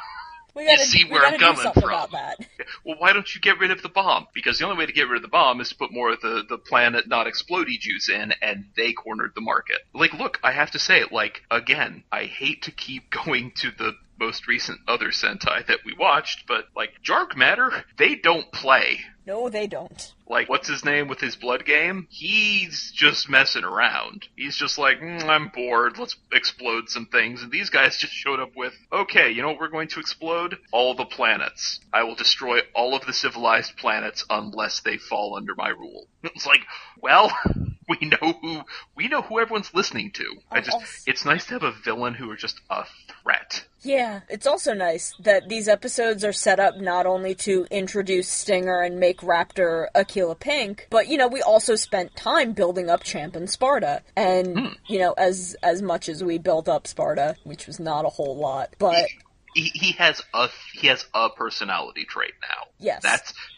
We gotta do something about that. Well, why don't you get rid of the bomb? Because the only way to get rid of the bomb is to put more of the planet not explodey juice in, and they cornered the market. Like, look, I have to say it, like, again, I hate to keep going to the most recent other Sentai that we watched, but, like, Jark Matter, they don't play. No, they don't. Like, what's his name with his blood game? He's just messing around. He's just like, I'm bored, let's explode some things. And these guys just showed up with, okay, you know what we're going to explode? All the planets. I will destroy all of the civilized planets unless they fall under my rule. It's like, well... We know who everyone's listening to. It's nice to have a villain who are just a threat. Yeah, it's also nice that these episodes are set up not only to introduce Stinger and make Raptor Aquila Pink, but, you know, we also spent time building up Champ and Sparta. And, you know, as much as we built up Sparta, which was not a whole lot, but... He has a personality trait now. Yes.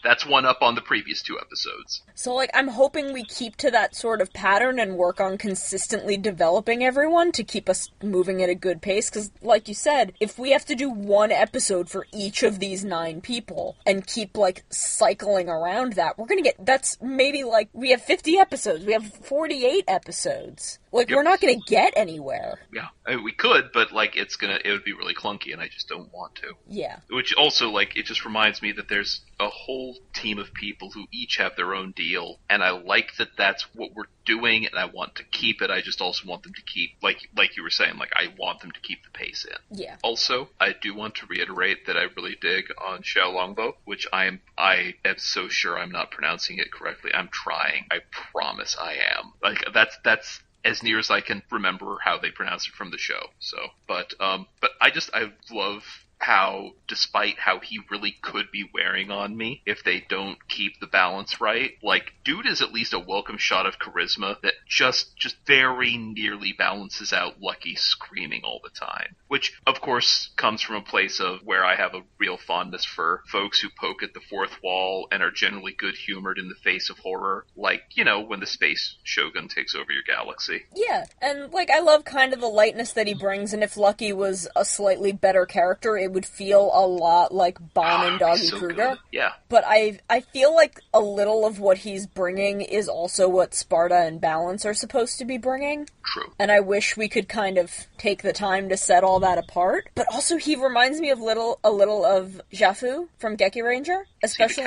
That's one up on the previous 2 episodes. So, like, I'm hoping we keep to that sort of pattern and work on consistently developing everyone to keep us moving at a good pace, because, like you said, if we have to do 1 episode for each of these 9 people and keep, like, cycling around that, we're gonna get... That's maybe, like, we have 50 episodes, we have 48 episodes. Like, Yep. We're not gonna get anywhere. Yeah, I mean, we could, but, like, it would be really clunky, and I just don't want to. Yeah. Which also, like, it just reminds me that there's a whole team of people who each have their own deal, and I like that that's what we're doing, and I want to keep it. I just also want them to keep, like you were saying, like, I want them to keep the pace in. Yeah. Also, I do want to reiterate that I really dig on Xiao Longbo, which I am so sure I'm not pronouncing it correctly. I'm trying. I promise I am. Like, that's as near as I can remember how they pronounce it from the show. So, but I love how, despite how he really could be wearing on me if they don't keep the balance right, like, dude is at least a welcome shot of charisma that just very nearly balances out Lucky screaming all the time. Which, of course, comes from a place of where I have a real fondness for folks who poke at the fourth wall and are generally good-humored in the face of horror, like, you know, when the Space Shogun takes over your galaxy. Yeah, and, like, I love kind of the lightness that he brings, and if Lucky was a slightly better character, it would feel a lot like Bon and Doggy so Kruger. Good. Yeah. But I feel like a little of what he's bringing is also what Sparta and Balance are supposed to be bringing. True. And I wish we could kind of take the time to set all that apart. But also he reminds me of a little of Jafu from Kyuuranger, especially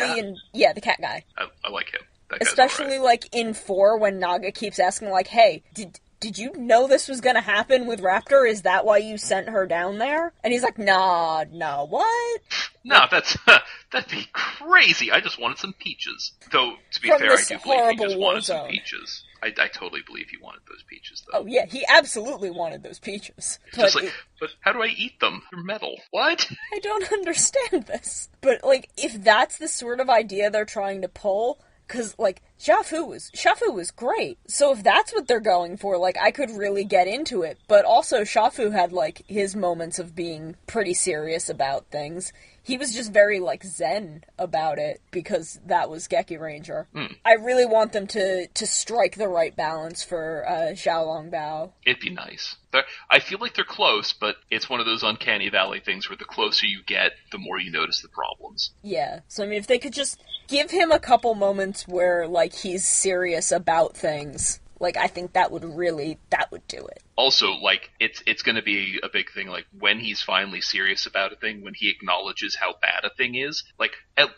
the cat guy. I like him. That guy's Especially all right. like in 4 when Naga keeps asking like, hey, did you know this was gonna happen with Raptor? Is that why you sent her down there? And he's like, nah, what? No, that'd be crazy. I just wanted some peaches. Though, to be From fair, I this do believe he horrible just war wanted some zone. peaches. I totally believe he wanted those peaches, though. Oh yeah, he absolutely wanted those peaches. Just like, but how do I eat them? They're metal. What? I don't understand this. But, like, if that's the sort of idea they're trying to pull, because, like, Shafu was great. So if that's what they're going for, like, I could really get into it. But also, Shafu had, like, his moments of being pretty serious about things. He was just very, like, zen about it, because that was Kyuuranger. I really want them to strike the right balance for Xiao Longbao. It'd be nice. I feel like they're close, but it's one of those uncanny valley things where the closer you get, the more you notice the problems. Yeah, so I mean, if they could just give him a couple moments where, like, he's serious about things, like, I think that would do it. Also, like, it's gonna be a big thing, like, when he's finally serious about a thing, when he acknowledges how bad a thing is, like,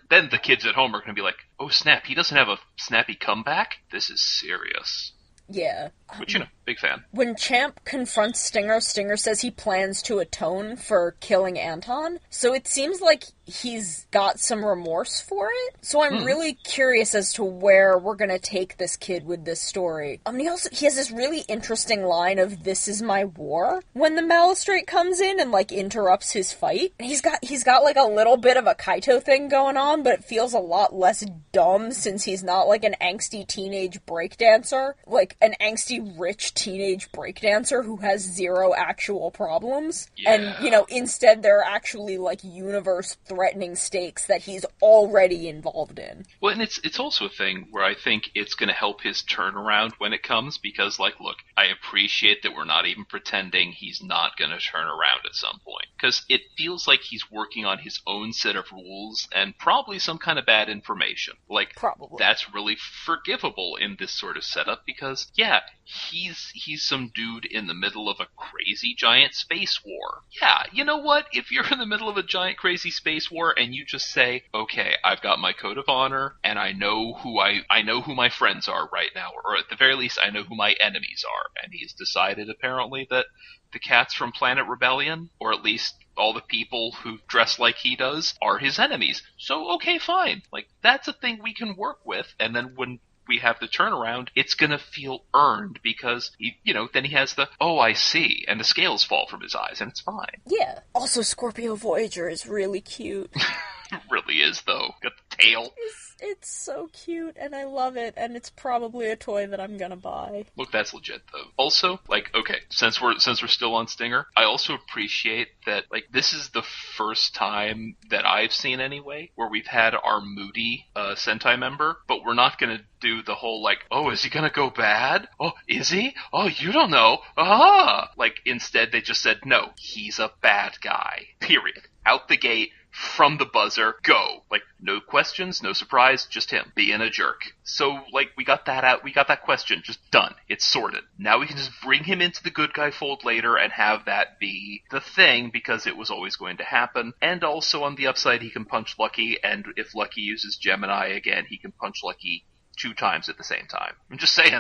then the kids at home are gonna be like, oh snap, he doesn't have a snappy comeback? This is serious. Yeah. Which, you know, big fan. When Champ confronts Stinger, Stinger says he plans to atone for killing Anton. So it seems like he's got some remorse for it. So I'm really curious as to where we're gonna take this kid with this story. He has this really interesting line of "This is my war" when the Magistrate comes in and, like, interrupts his fight. And he's got like a little bit of a Kaito thing going on, but it feels a lot less dumb since he's not like an angsty teenage breakdancer, like an angsty rich teenage breakdancer who has zero actual problems. Yeah. And, instead there are actually, universe-threatening stakes that he's already involved in. Well, and it's also a thing where I think it's going to help his turnaround when it comes, because, look, I appreciate that we're not even pretending he's not going to turn around at some point. Because it feels like he's working on his own set of rules and probably some kind of bad information. Probably. That's really forgivable in this sort of setup because, yeah, he's some dude in the middle of a crazy giant space war. Yeah, you know what? If you're in the middle of a giant crazy space war and you just say, okay, I've got my code of honor and I know who my friends are right now, or at the very least I know who my enemies are, and he's decided apparently that the cats from Planet Rebellion, or at least all the people who dress like he does, are his enemies. So, okay, fine. That's a thing we can work with, and then when we have the turnaround, it's gonna feel earned because, then he has the, oh, I see, and the scales fall from his eyes, and it's fine. Yeah. Also, Scorpio Voyager is really cute. It really is, though. Got the tail. It's so cute, and I love it, and it's probably a toy that I'm gonna buy. Look, that's legit, though. Also, okay, since we're still on Stinger, I also appreciate that, this is the first time that I've seen, anyway, where we've had our moody Sentai member, but we're not gonna do the whole, oh, is he gonna go bad? Oh, is he? Oh, you don't know. Ah! Instead, they just said, no, he's a bad guy. Period. Out the gate. From the buzzer, go. No questions, no surprise, just him being a jerk. So, we got that out, we got that question, just done. It's sorted. Now we can just bring him into the good guy fold later and have that be the thing, because it was always going to happen. And also on the upside, he can punch Lucky, and if Lucky uses Gemini again, he can punch Lucky 2 times at the same time. I'm just saying,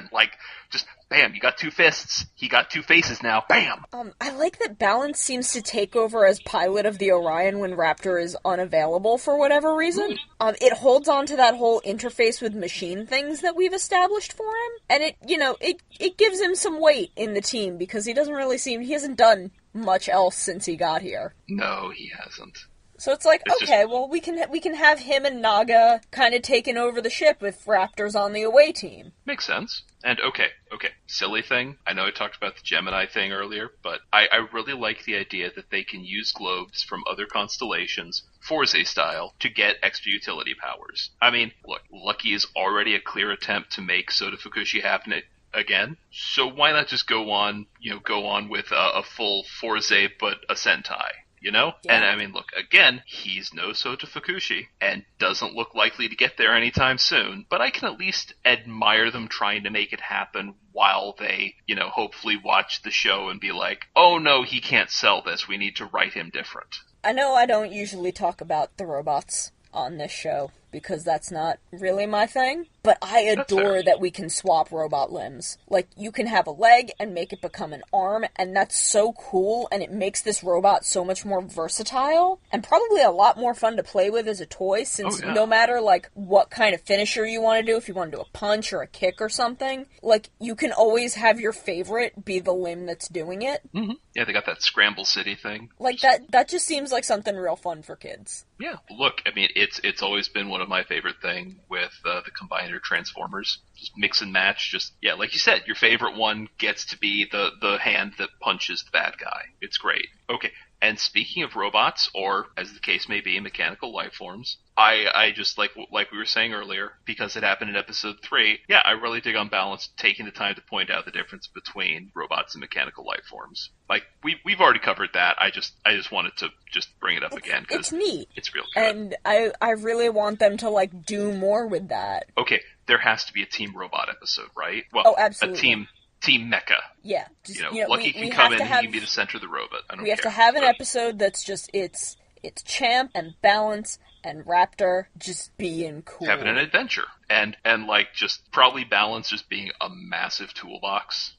just bam, you got 2 fists, he got 2 faces now, bam! I like that Balance seems to take over as pilot of the Orion when Raptor is unavailable for whatever reason. It holds on to that whole interface with machine things that we've established for him, and it gives him some weight in the team, because he hasn't done much else since he got here. No, he hasn't. So it's well, we can have him and Naga kind of taking over the ship if Raptor's on the away team. Makes sense. And okay, silly thing. I know I talked about the Gemini thing earlier, but I really like the idea that they can use globes from other constellations, Forze style, to get extra utility powers. I mean, look, Lucky is already a clear attempt to make Soda Fukushi happen again, so why not just go on with a full Forze but a Sentai? Yeah. And I mean, look, again, he's no Sota Fukushi, and doesn't look likely to get there anytime soon, but I can at least admire them trying to make it happen while they, hopefully watch the show and be like, oh no, he can't sell this, we need to write him different. I know I don't usually talk about the robots on this show, because that's not really my thing, but I adore that we can swap robot limbs. You can have a leg and make it become an arm, and that's so cool, and it makes this robot so much more versatile, and probably a lot more fun to play with as a toy, since no matter, what kind of finisher you want to do, if you want to do a punch or a kick or something, you can always have your favorite be the limb that's doing it. Mm-hmm. Yeah, they got that Scramble City thing. That just seems like something real fun for kids. Yeah, look, I mean, it's always been one of my favorite things with the Combiner Transformers. Just mix and match, like you said, your favorite one gets to be the hand that punches the bad guy. It's great. Okay, and speaking of robots, or as the case may be, mechanical life forms, I just, like we were saying earlier, because it happened in episode 3, I really dig on Balance taking the time to point out the difference between robots and mechanical life forms. We've already covered that. I just wanted to just bring it up again, because it's neat. It's real good. And I really want them to, do more with that. Okay, there has to be a Team Robot episode, right? Well, absolutely. A Team Mecha. Yeah. Lucky can come in and he can be the center of the robot. I don't care. We have to have an episode that's just, it's Champ and Balance and Raptor just being cool. Having an adventure. And just probably Balance just being a massive toolbox.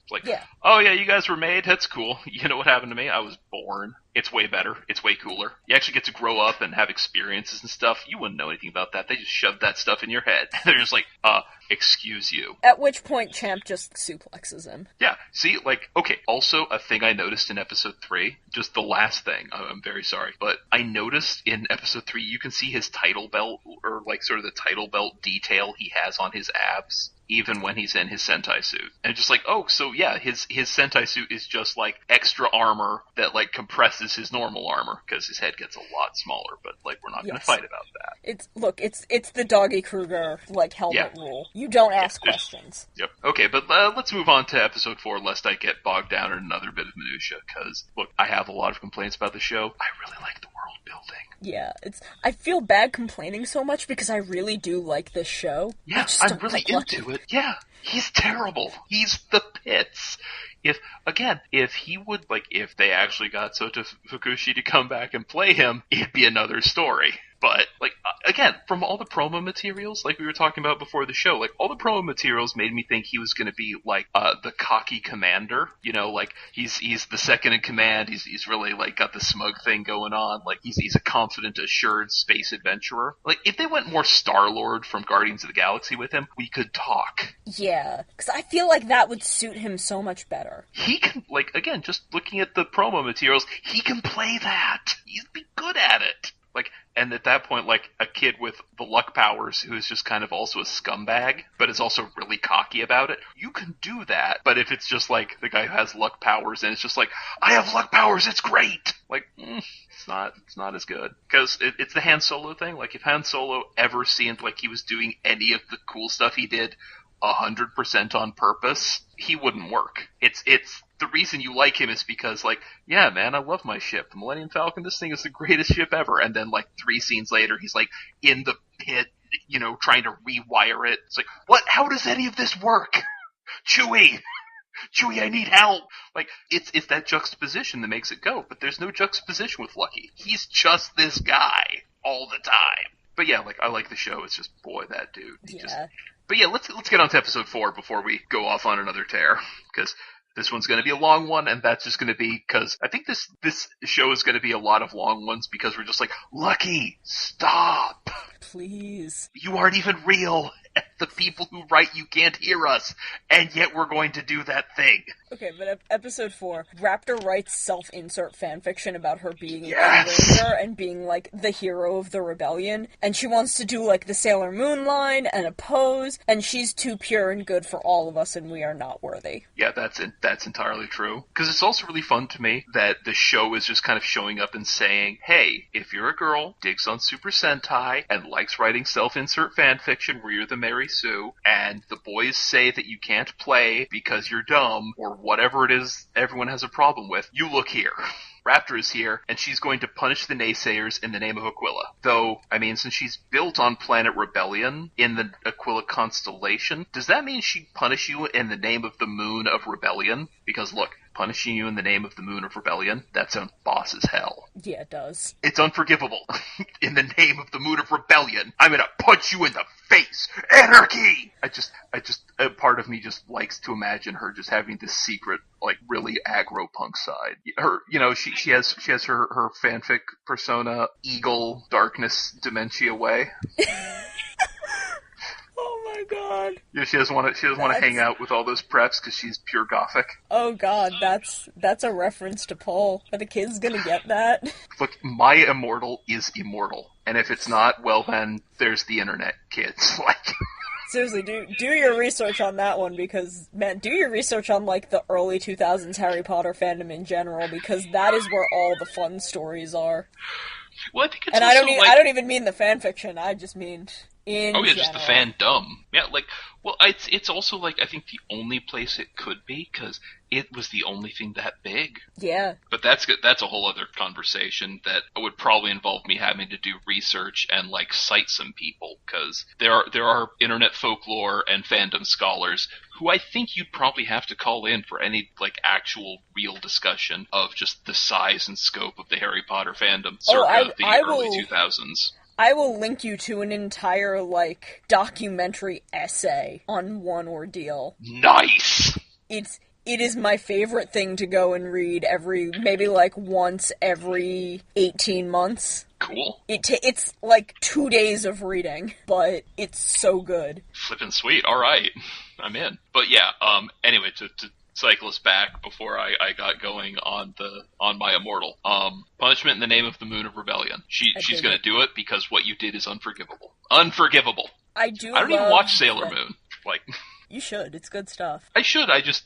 Oh yeah, you guys were made, that's cool. You know what happened to me? I was born. It's way better. It's way cooler. You actually get to grow up and have experiences and stuff. You wouldn't know anything about that. They just shoved that stuff in your head. They're just excuse you. At which point Champ just suplexes him. Yeah, see, okay, also a thing I noticed in episode 3, just the last thing, I'm very sorry, but I noticed in episode 3, you can see his title belt, or sort of the title belt detail he has on his abs. even when he's in his Sentai suit. And just like, oh, so yeah, his Sentai suit is just like extra armor that like compresses his normal armor because his head gets a lot smaller. But like, we're not going to fight about that. It's the Doggy Kruger like helmet rule. You don't ask questions. Yep. Okay, but let's move on to episode 4, lest I get bogged down in another bit of minutia. Because look, I have a lot of complaints about the show. I really like the world building. Yeah, I feel bad complaining so much because I really do like this show. Yeah, I'm really into it. Yeah, he's terrible. He's the pits. If he would, like, if they actually got Sota Fukushi to come back and play him, it'd be another story. But, like, again, from all the promo materials, like we were talking about before the show, like, all the promo materials made me think he was going to be, like, the cocky commander. You know, like, he's the second in command, he's really, like, got the smug thing going on. Like, he's a confident, assured space adventurer. Like, if they went more Star-Lord from Guardians of the Galaxy with him, we could talk. Yeah, because I feel like that would suit him so much better. He can, like, again, just looking at the promo materials, he can play that. He'd be good at it. Like, and at that point, like, a kid with the luck powers who is just kind of also a scumbag, but is also really cocky about it, you can do that. But if it's just, like, the guy who has luck powers and it's just like, I have luck powers, it's great! Like, it's not as good. Because it's the Han Solo thing. Like, if Han Solo ever seemed like he was doing any of the cool stuff he did 100% on purpose, he wouldn't work. It's the reason you like him is because, like, yeah, man, I love my ship. The Millennium Falcon, this thing is the greatest ship ever. And then, like, 3 scenes later, he's, like, in the pit, you know, trying to rewire it. It's like, what? How does any of this work? Chewie, I need help. Like, it's that juxtaposition that makes it go. But there's no juxtaposition with Lucky. He's just this guy all the time. But yeah, like, I like the show. It's just, boy, that dude. But yeah, let's get on to episode 4 before we go off on another tear. Because this one's going to be a long one, and that's just going to be because I think this show is going to be a lot of long ones because we're just like, Lucky, stop. Please. You aren't even real. The people who write you can't hear us, and yet we're going to do that thing. Okay, but episode 4, Raptor writes self-insert fanfiction about her being a Kyuuranger and being, like, the hero of the rebellion, and she wants to do, like, the Sailor Moon line and a pose, and she's too pure and good for all of us, and we are not worthy. Yeah, that's entirely true. Because it's also really fun to me that the show is just kind of showing up and saying, hey, if you're a girl, digs on Super Sentai, and likes writing self-insert fanfiction where you're the Mary Sue, and the boys say that you can't play because you're dumb, or whatever it is everyone has a problem with, you look here. Raptor is here, and she's going to punish the naysayers in the name of Aquila. Though, I mean, since she's built on planet Rebellion in the Aquila constellation, does that mean she'd punish you in the name of the moon of Rebellion? Because look, punishing you in the name of the moon of Rebellion, that sounds boss as hell. Yeah, it does. It's unforgivable. In the name of the moon of Rebellion, I'm gonna punch you in the face! Anarchy! A part of me just likes to imagine her just having this secret, like, really aggro punk side. Her, you know, she has her fanfic persona, Eagle, Darkness, Dementia way. Oh my god. Yeah, she doesn't want to hang out with all those preps because she's pure gothic. Oh god, that's a reference to Paul. Are the kids gonna get that? Look, my immortal is immortal, and if it's not, well then, there's the internet, kids. Like, seriously, do your research on that one because, man, do your research on, like, the early 2000s Harry Potter fandom in general because that is where all the fun stories are. Well, I think it's and also, I don't even mean the fanfiction. I just mean in general. Just the fandom. Yeah, like, well, it's also, like, I think the only place it could be, because it was the only thing that big. Yeah. But that's a whole other conversation that would probably involve me having to do research and, like, cite some people, because there are internet folklore and fandom scholars who I think you'd probably have to call in for any, like, actual real discussion of just the size and scope of the Harry Potter fandom circa the early 2000s. I will link you to an entire, like, documentary essay on one ordeal. Nice! It is my favorite thing to go and read maybe like once every 18 months. Cool. It's like 2 days of reading, but it's so good. Flippin' sweet, alright. I'm in. But yeah, anyway, to cycle us back before I got going on my immortal. Punishment in the name of the moon of rebellion. She's gonna do it because what you did is unforgivable. Unforgivable. I don't even watch Sailor Moon. Like, You should. It's good stuff. I should. I just,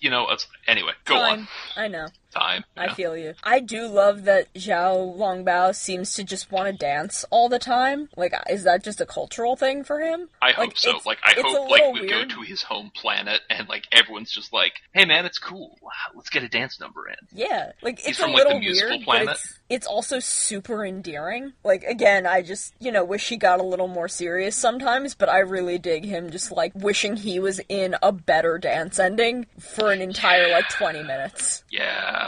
anyway, go on. I know. Time. I feel you. I do love that Zhao Longbao seems to just want to dance all the time. Like, is that just a cultural thing for him? I hope so. I hope, we go to his home planet and, everyone's just like, hey man, it's cool. Let's get a dance number in. Yeah. It's from, a little the musical weird, planet. but it's also super endearing. Again, I just, wish he got a little more serious sometimes, but I really dig him just, wishing he was in a better dance ending for an entire, 20 minutes. Yeah.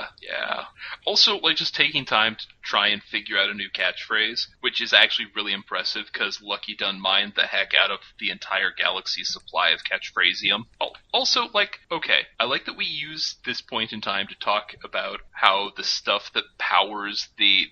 Also, just taking time to try and figure out a new catchphrase, which is actually really impressive because Lucky done mined the heck out of the entire galaxy's supply of catchphrasium. Also, okay, I like that we use this point in time to talk about how the stuff that powers the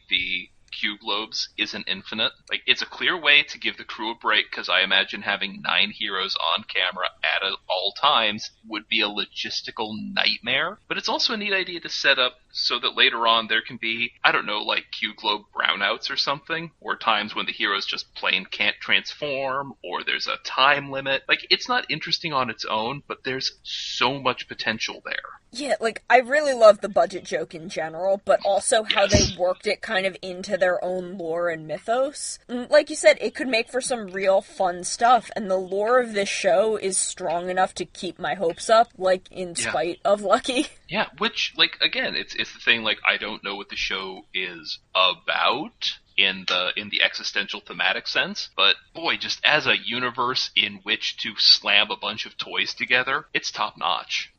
Q globes isn't infinite. It's a clear way to give the crew a break, because I imagine having 9 heroes on camera at all times would be a logistical nightmare. But it's also a neat idea to set up so that later on there can be, I don't know, Q globe brownouts or something, or times when the heroes just plain can't transform, or there's a time limit. It's not interesting on its own, but there's so much potential there. Yeah, I really love the budget joke in general, but also how they worked it kind of into their own lore and mythos. Like you said, it could make for some real fun stuff, and the lore of this show is strong enough to keep my hopes up, in spite of Lucky. Yeah, which, again, it's the thing, I don't know what the show is about in the existential thematic sense, but boy, just as a universe in which to slam a bunch of toys together, it's top notch.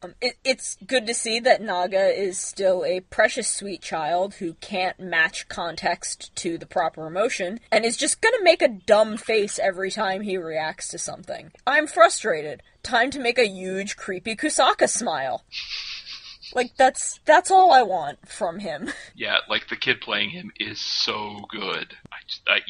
It's good to see that Naga is still a precious sweet child who can't match context to the proper emotion, and is just gonna make a dumb face every time he reacts to something. I'm frustrated. Time to make a huge creepy Kusaka smile. That's all I want from him. Yeah, the kid playing him is so good. I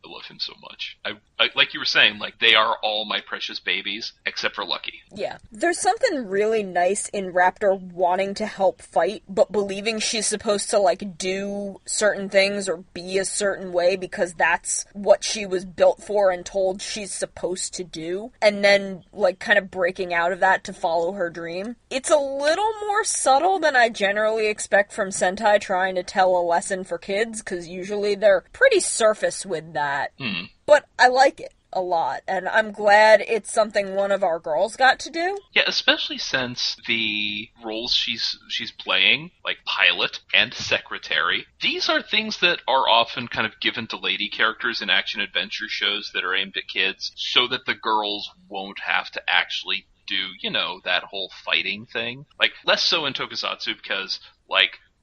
love him so much. I like you were saying, they are all my precious babies, except for Lucky. Yeah. There's something really nice in Raptor wanting to help fight, but believing she's supposed to, do certain things or be a certain way because that's what she was built for and told she's supposed to do, and then, kind of breaking out of that to follow her dream. It's a little more subtle than I generally expect from Sentai trying to tell a lesson for kids, because usually they're pretty surface with that. But I like it a lot, and I'm glad it's something one of our girls got to do. Yeah, especially since the roles she's playing, pilot and secretary, these are things that are often kind of given to lady characters in action-adventure shows that are aimed at kids, so that the girls won't have to actually do, that whole fighting thing. Less so in Tokusatsu, because,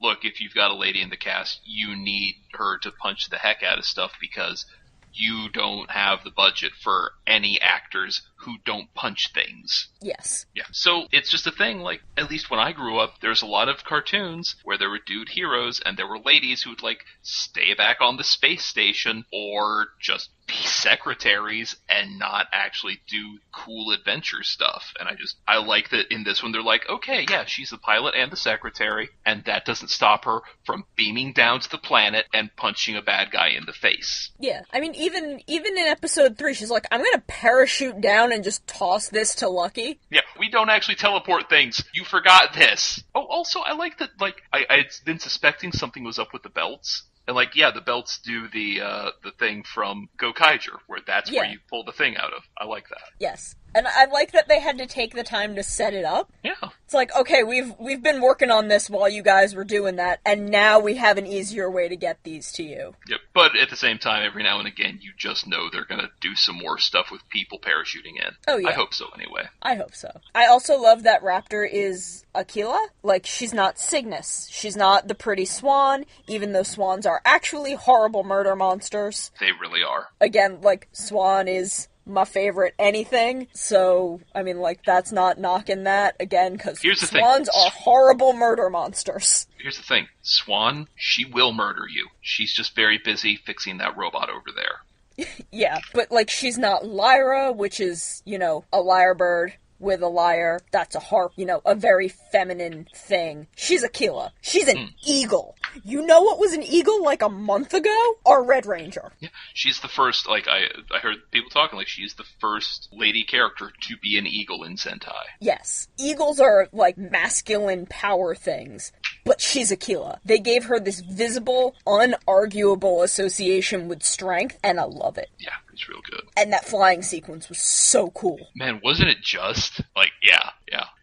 look, if you've got a lady in the cast, you need her to punch the heck out of stuff because you don't have the budget for any actors who don't punch things. Yes. Yeah. So it's just a thing, at least when I grew up, there's a lot of cartoons where there were dude heroes and there were ladies who would, stay back on the space station or just be secretaries and not actually do cool adventure stuff. And I like that in this one they're okay, yeah, she's the pilot and the secretary, and that doesn't stop her from beaming down to the planet and punching a bad guy in the face. Yeah, I mean, even in episode 3, she's I'm gonna parachute down and just toss this to Lucky. Yeah, we don't actually teleport things. You forgot this. Oh, also, I like that, I'd been suspecting something was up with the belts. And the belts do the thing from Gokaiger, where that's where you pull the thing out of. I like that. Yes. And I like that they had to take the time to set it up. Yeah. It's okay, we've been working on this while you guys were doing that, and now we have an easier way to get these to you. Yep. But at the same time, every now and again, you just know they're going to do some more stuff with people parachuting in. Oh, yeah. I hope so, anyway. I hope so. I also love that Raptor is Aquila. She's not Cygnus. She's not the pretty swan, even though swans are actually horrible murder monsters. They really are. Again, Swan is my favorite anything, so, I mean, that's not knocking that, again, because swans are horrible murder monsters. Here's the thing. Swan, she will murder you. She's just very busy fixing that robot over there. Yeah, but, she's not Lyra, which is, a lyrebird with a lyre. That's a harp, a very feminine thing. She's Aquila. She's an eagle. You know what was an eagle like a month ago? Our Red Ranger. Yeah, she's the first, like, I heard people talking, like, she's the first lady character to be an eagle in Sentai. Yes. Eagles are, like, masculine power things. But she's Aquila. They gave her this visible, unarguable association with strength, and I love it. Yeah, it's real good. And that flying sequence was so cool. Man, wasn't it just? Like, yeah.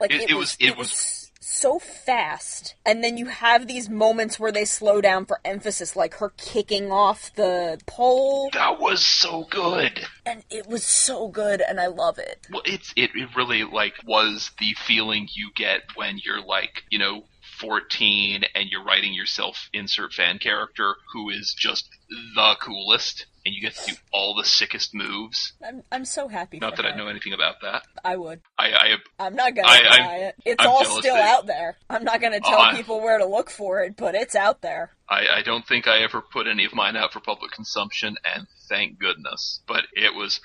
Like, it was so fast. And then you have these moments where they slow down for emphasis, like her kicking off the pole. That was so good. And it was so good, and I love it. Well, it really, like, was the feeling you get when you're, like, 14 and you're writing your self-insert fan character who is just the coolest, and you get to do all the sickest moves. I'm so happy Not for that her. I know anything about that. I would. I'm not gonna deny it. It's I'm all jealous still that- out there. I'm not gonna tell people where to look for it, but it's out there. I don't think I ever put any of mine out for public consumption, and thank goodness. But it was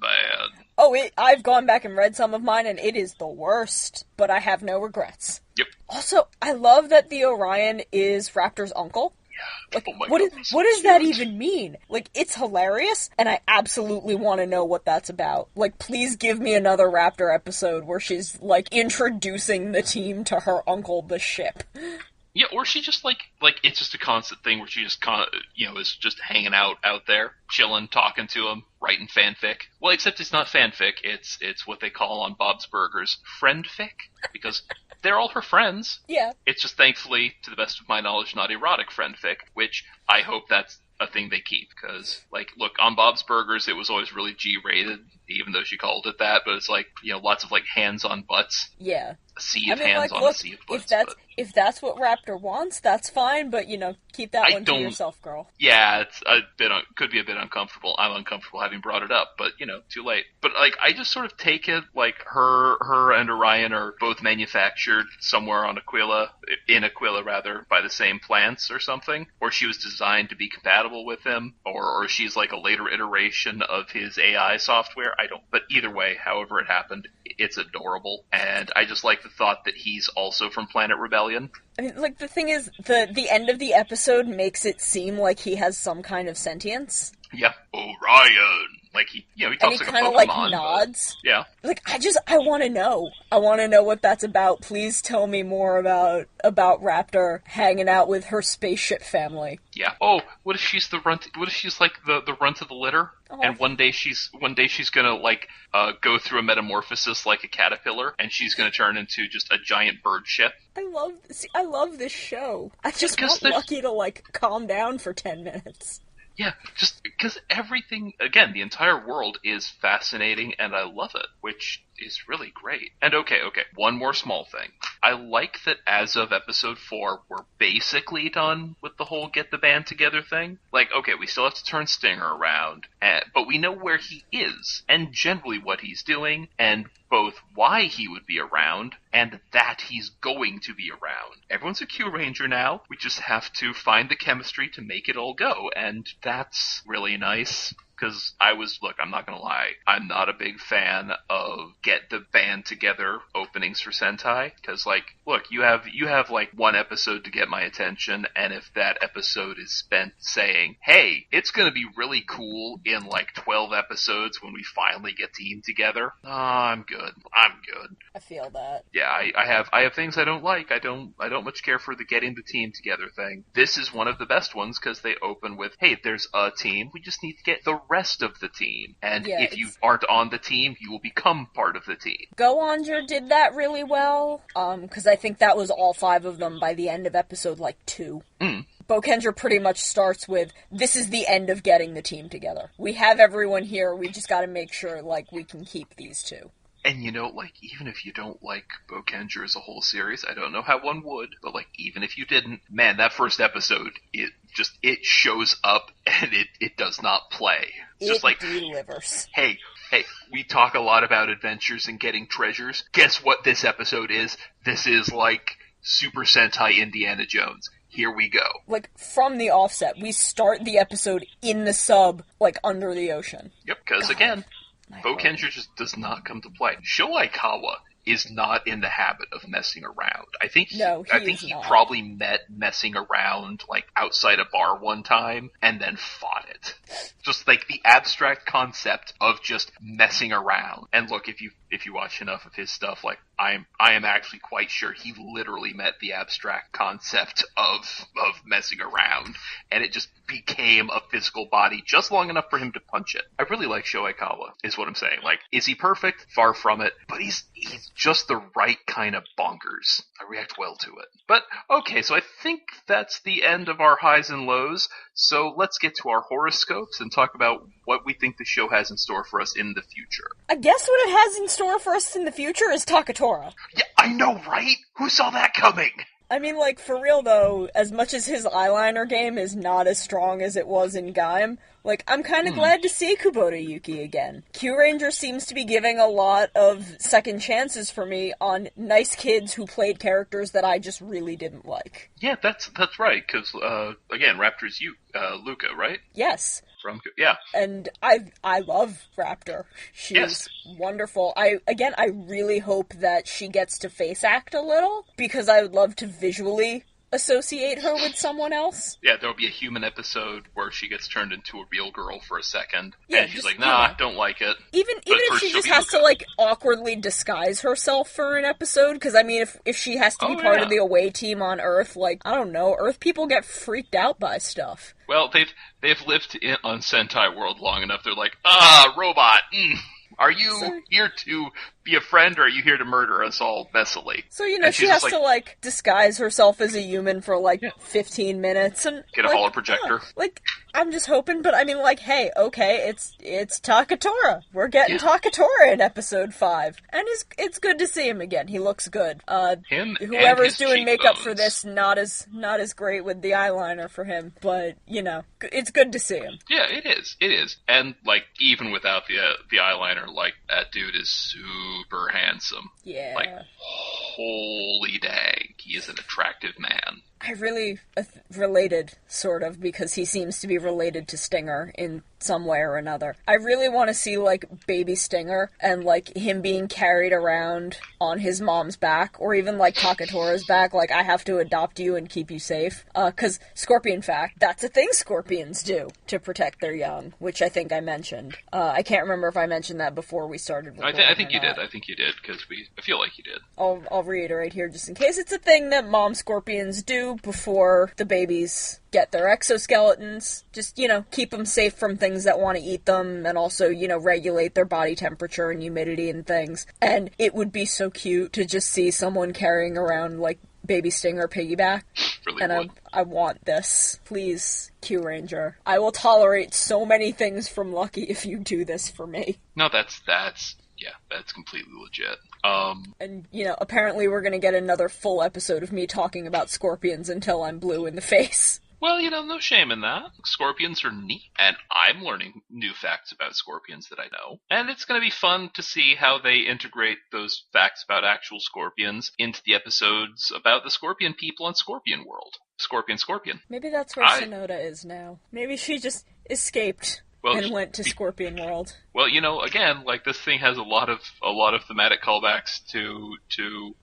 bad. Oh, I've gone back and read some of mine, and it is the worst, but I have no regrets. Yep. Also, I love that the Orion is Raptor's uncle. Yeah. Like, Oh my what goodness, does that cute. even mean? Like, it's hilarious, and I absolutely want to know what that's about. Like, please give me another Raptor episode where she's, like, introducing the team to her uncle, the ship. Yeah, or she just, like, it's just a constant thing where she just, is just hanging out there, chilling, talking to him, writing fanfic. Well, except it's not fanfic, it's what they call on Bob's Burgers friendfic, because they're all her friends. Yeah. It's just, thankfully, to the best of my knowledge, not erotic friendfic, which I hope that's a thing they keep, because, like, look, on Bob's Burgers, it was always really G-rated, even though she called it that, but it's like, lots of, like, hands on butts. Yeah. A sea of hands like, on look, a sea of butts. if that's what Raptor wants, that's fine, but, keep that one to yourself, girl. Yeah, it's could be a bit uncomfortable. I'm uncomfortable having brought it up, but, too late. But, like, I just sort of take it, like, her and Orion are both manufactured somewhere on Aquila, by the same plants or something, or she was designed to be compatible with him, or she's, like, a later iteration of his AI software. But either way, however it happened, it's adorable, and I just like the thought that he's also from Planet Rebellion. I mean, like, the thing is, the end of the episode makes it seem like he has some kind of sentience. Yeah, Orion! Like, he talks and he like a kind of, Pokemon. like, nods. But, yeah. Like, I want to know. I want to know what that's about. Please tell me more about Raptor hanging out with her spaceship family. Yeah. Oh, what if she's the runt? What if she's, like, the runt of the litter? Oh. And one day she's gonna, like, go through a metamorphosis like a caterpillar, and she's gonna turn into just a giant bird ship. I love this show. I just want Lucky to, like, calm down for 10 minutes. Yeah, just because everything, again, the entire world is fascinating, and I love it, which is really great. And okay, one more small thing. I like that as of episode 4, we're basically done with the whole get the band together thing. Like, okay, we still have to turn Stinger around, but we know where he is, and generally what he's doing, and both why he would be around, and that he's going to be around. Everyone's a Kyuuranger now, we just have to find the chemistry to make it all go, and that's really nice. Because I'm not gonna lie, I'm not a big fan of get the band together openings for Sentai. Because, like, look, you have like one episode to get my attention, and if that episode is spent saying, hey, it's gonna be really cool in like 12 episodes when we finally get teamed together, I'm good. I feel that. Yeah, I have things I don't like. I don't much care for the getting the team together thing. This is one of the best ones because they open with, hey, there's a team, we just need to get the rest of the team. And if you aren't on the team, you will become part of the team. Go-Onger did that really well, because I think that was all 5 of them by the end of episode, 2. Bokendra pretty much starts with, this is the end of getting the team together. We have everyone here, we just gotta make sure, we can keep these 2. And even if you don't like Bokendra as a whole series, I don't know how one would, but even if you didn't, man, that first episode, it shows up and it does not play. It's it delivers. Hey, we talk a lot about adventures and getting treasures. Guess what this episode is? This is Super Sentai Indiana Jones. Here we go. From the offset, we start the episode in the sub, under the ocean. Yep, because again, Bokendra just does not come to play. Show Aikawa is not in the habit of messing around. I think No, he is not. probably met messing around like outside a bar one time and then fought it. Just like the abstract concept of just messing around. And look, if you watch enough of his stuff, like I am actually quite sure he literally met the abstract concept of messing around, and it just became a physical body just long enough for him to punch it. I really like Sho Aikawa, is what I'm saying. Like, is he perfect? Far from it, but he's just the right kind of bonkers. I react well to it. But okay, so I think that's the end of our highs and lows. So let's get to our horoscopes and talk about what we think the show has in store for us in the future. I guess what it has in store for us in the future is Takatora. Yeah, I know, right? Who saw that coming? I mean, like, for real though, as much as his eyeliner game is not as strong as it was in Gaim, like, I'm kind of glad to see Kubota Yuki again. Kyuuranger seems to be giving a lot of second chances for me on nice kids who played characters that I just really didn't like. Yeah, that's right, because, again, Raptor's Luca, right? Yes. Yeah. And I love Raptor. She's wonderful. I really hope that she gets to face act a little, because I would love to visually associate her with someone else. Yeah, there'll be a human episode where she gets turned into a real girl for a second, yeah, and she's like, nah, don't like it. Even if she just has to, like, awkwardly disguise herself for an episode, because, I mean, if she has to be part of the away team on Earth, like, I don't know, Earth people get freaked out by stuff. Well, they've lived on Sentai World long enough, they're like, robot, Are you here to be a friend, or are you here to murder us all messily? So, she has to, like, disguise herself as a human for, like, 15 minutes. And get a holo projector. I'm just hoping, but I mean, like, hey, okay, it's Takatora. We're getting Takatora in episode 5. And it's good to see him again. He looks good. Whoever's doing makeup for this, not as great with the eyeliner for him, but, it's good to see him. Yeah, it is. And, like, even without the eyeliner, like, that dude is super handsome. Yeah. Like, holy dang, he is an attractive man. I really related, sort of, because he seems to be related to Stinger in some way or another. I really want to see, like, baby Stinger and, like, him being carried around on his mom's back, or even, like, Takatora's back, like, I have to adopt you and keep you safe. 'Cause Scorpion fact, that's a thing scorpions do to protect their young, which I think I mentioned. I can't remember if I mentioned that before we started recording. I think you did. I think you did, because I feel like you did. I'll reiterate here just in case. It's a thing that mom scorpions do before the babies get their exoskeletons. Just, keep them safe from things that want to eat them, and also, regulate their body temperature and humidity and things. And it would be so cute to just see someone carrying around, like, baby Stinger piggyback. Really and would. I want this. Please, Kyuuranger. I will tolerate so many things from Lucky if you do this for me. No, that's completely legit. And, apparently we're gonna get another full episode of me talking about scorpions until I'm blue in the face. Well, no shame in that. Scorpions are neat, and I'm learning new facts about scorpions that I know. And it's going to be fun to see how they integrate those facts about actual scorpions into the episodes about the scorpion people and Scorpion World. Scorpion. Maybe that's where Sonoda is now. Maybe she just escaped. And went to Scorpion World. Well, again, like, this thing has a lot of thematic callbacks to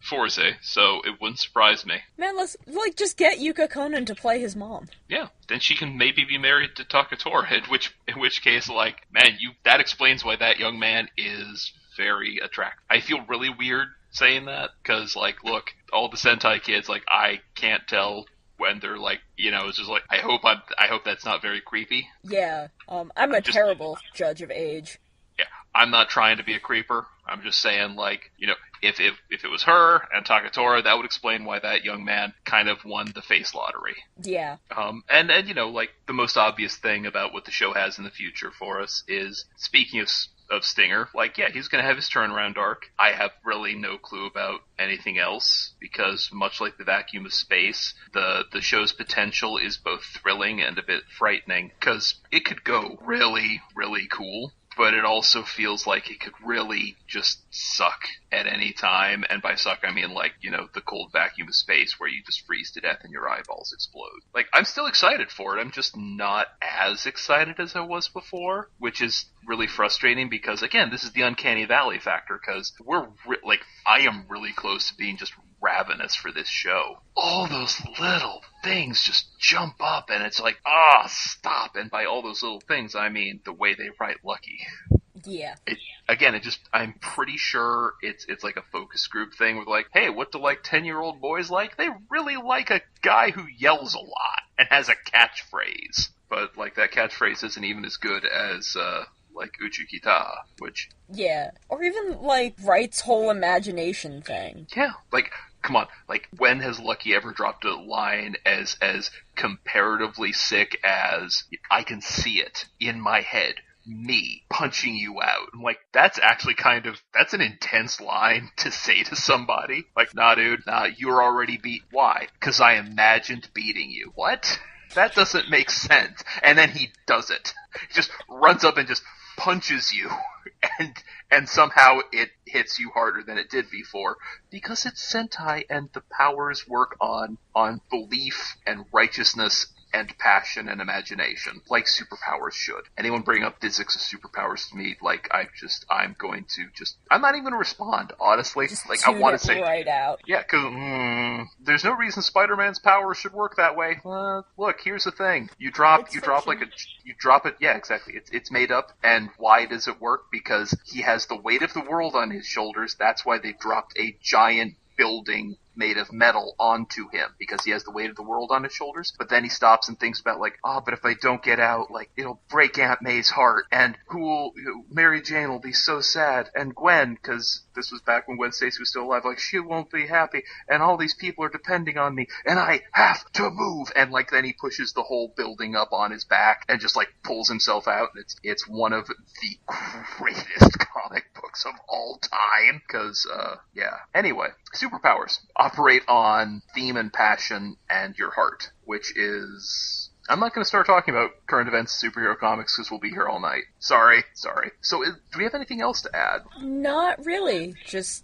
Forze, so it wouldn't surprise me. Man, let's, just get Yuka Konan to play his mom. Yeah, then she can maybe be married to Takatora, in which case, like, man, that explains why that young man is very attractive. I feel really weird saying that, because, like, look, all the Sentai kids, like, I can't tell when they're like, it's just like, I hope that's not very creepy. Yeah, I'm a terrible judge of age. Yeah, I'm not trying to be a creeper. I'm just saying, like, if it was her and Takatora, that would explain why that young man kind of won the face lottery. Yeah. And like, the most obvious thing about what the show has in the future for us is, speaking of Stinger, like, yeah, he's going to have his turnaround arc. I have really no clue about anything else, because much like the vacuum of space, the show's potential is both thrilling and a bit frightening, because it could go really, really cool. but it also feels like it could really just suck at any time. And by suck, I mean like, the cold vacuum of space where you just freeze to death and your eyeballs explode. Like, I'm still excited for it. I'm just not as excited as I was before, which is really frustrating because, again, this is the uncanny valley factor because I am really close to being just ravenous for this show. All those little things just jump up and it's like, stop. And by all those little things, I mean the way they write Lucky. Yeah. I'm pretty sure it's like a focus group thing with like, hey, what do like 10-year-old boys like? They really like a guy who yells a lot and has a catchphrase. But like that catchphrase isn't even as good as like Uchukita, which... Yeah. Or even like Wright's whole imagination thing. Yeah. Like, come on, like, when has Lucky ever dropped a line as comparatively sick as, I can see it in my head, me punching you out? I'm like, that's actually that's an intense line to say to somebody. Like, nah, dude, you're already beat. Why? Because I imagined beating you. What? That doesn't make sense. And then he does it. He just runs up and just punches you, and somehow it hits you harder than it did before, because it's Sentai and the powers work on belief and righteousness and passion and imagination, like superpowers should. Anyone bring up physics of superpowers to me, like, I'm not even going to respond, honestly. Just like, I want to say right out. Yeah, because there's no reason Spider-Man's powers should work that way. Look, here's the thing: you drop it. Yeah, exactly. It's made up. And why does it work? Because he has the weight of the world on his shoulders. That's why they dropped a giant building made of metal onto him, because he has the weight of the world on his shoulders. But then he stops and thinks about like, but if I don't get out, like, it'll break Aunt May's heart, and Mary Jane will be so sad, and Gwen, because this was back when Gwen Stacy was still alive, like, she won't be happy, and all these people are depending on me, and I have to move. And like, then he pushes the whole building up on his back and just like pulls himself out, and it's one of the greatest comic books of all time, because anyway, superpowers operate on theme and passion and your heart, which is... I'm not going to start talking about current events, superhero comics, because we'll be here all night. Sorry. So, do we have anything else to add? Not really. Just,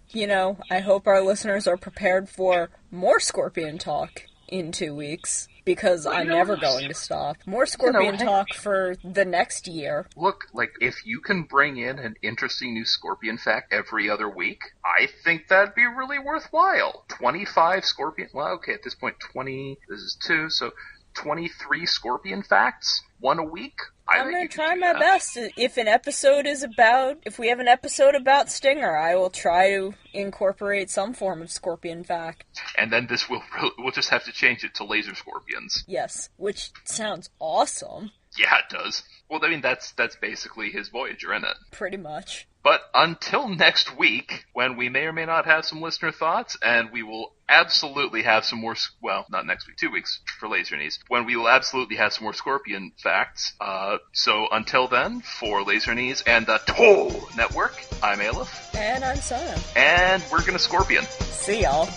I hope our listeners are prepared for more Scorpion talk in 2 weeks, because I'm never going to stop. More Scorpion talk for the next year. Look, like, if you can bring in an interesting new Scorpion fact every other week, I think that'd be really worthwhile. 25 Scorpion... Well, okay, at this point, 20... This is 2, so 23 Scorpion facts? 1 a week? I'm going to try my best. If we have an episode about Stinger, I will try to incorporate some form of Scorpion fact. And then we'll just have to change it to Laser Scorpions. Yes, which sounds awesome. Yeah, it does. Well, I mean, that's basically his Voyager, isn't it? Pretty much. But until next week, when we may or may not have some listener thoughts, and we will absolutely have some more, well, not next week, 2 weeks for Laser Knees, when we will absolutely have some more Scorpion facts. So until then, for Laser Knees and the Toll Network, I'm Aleph. And I'm Sana. And we're gonna Scorpion. See y'all.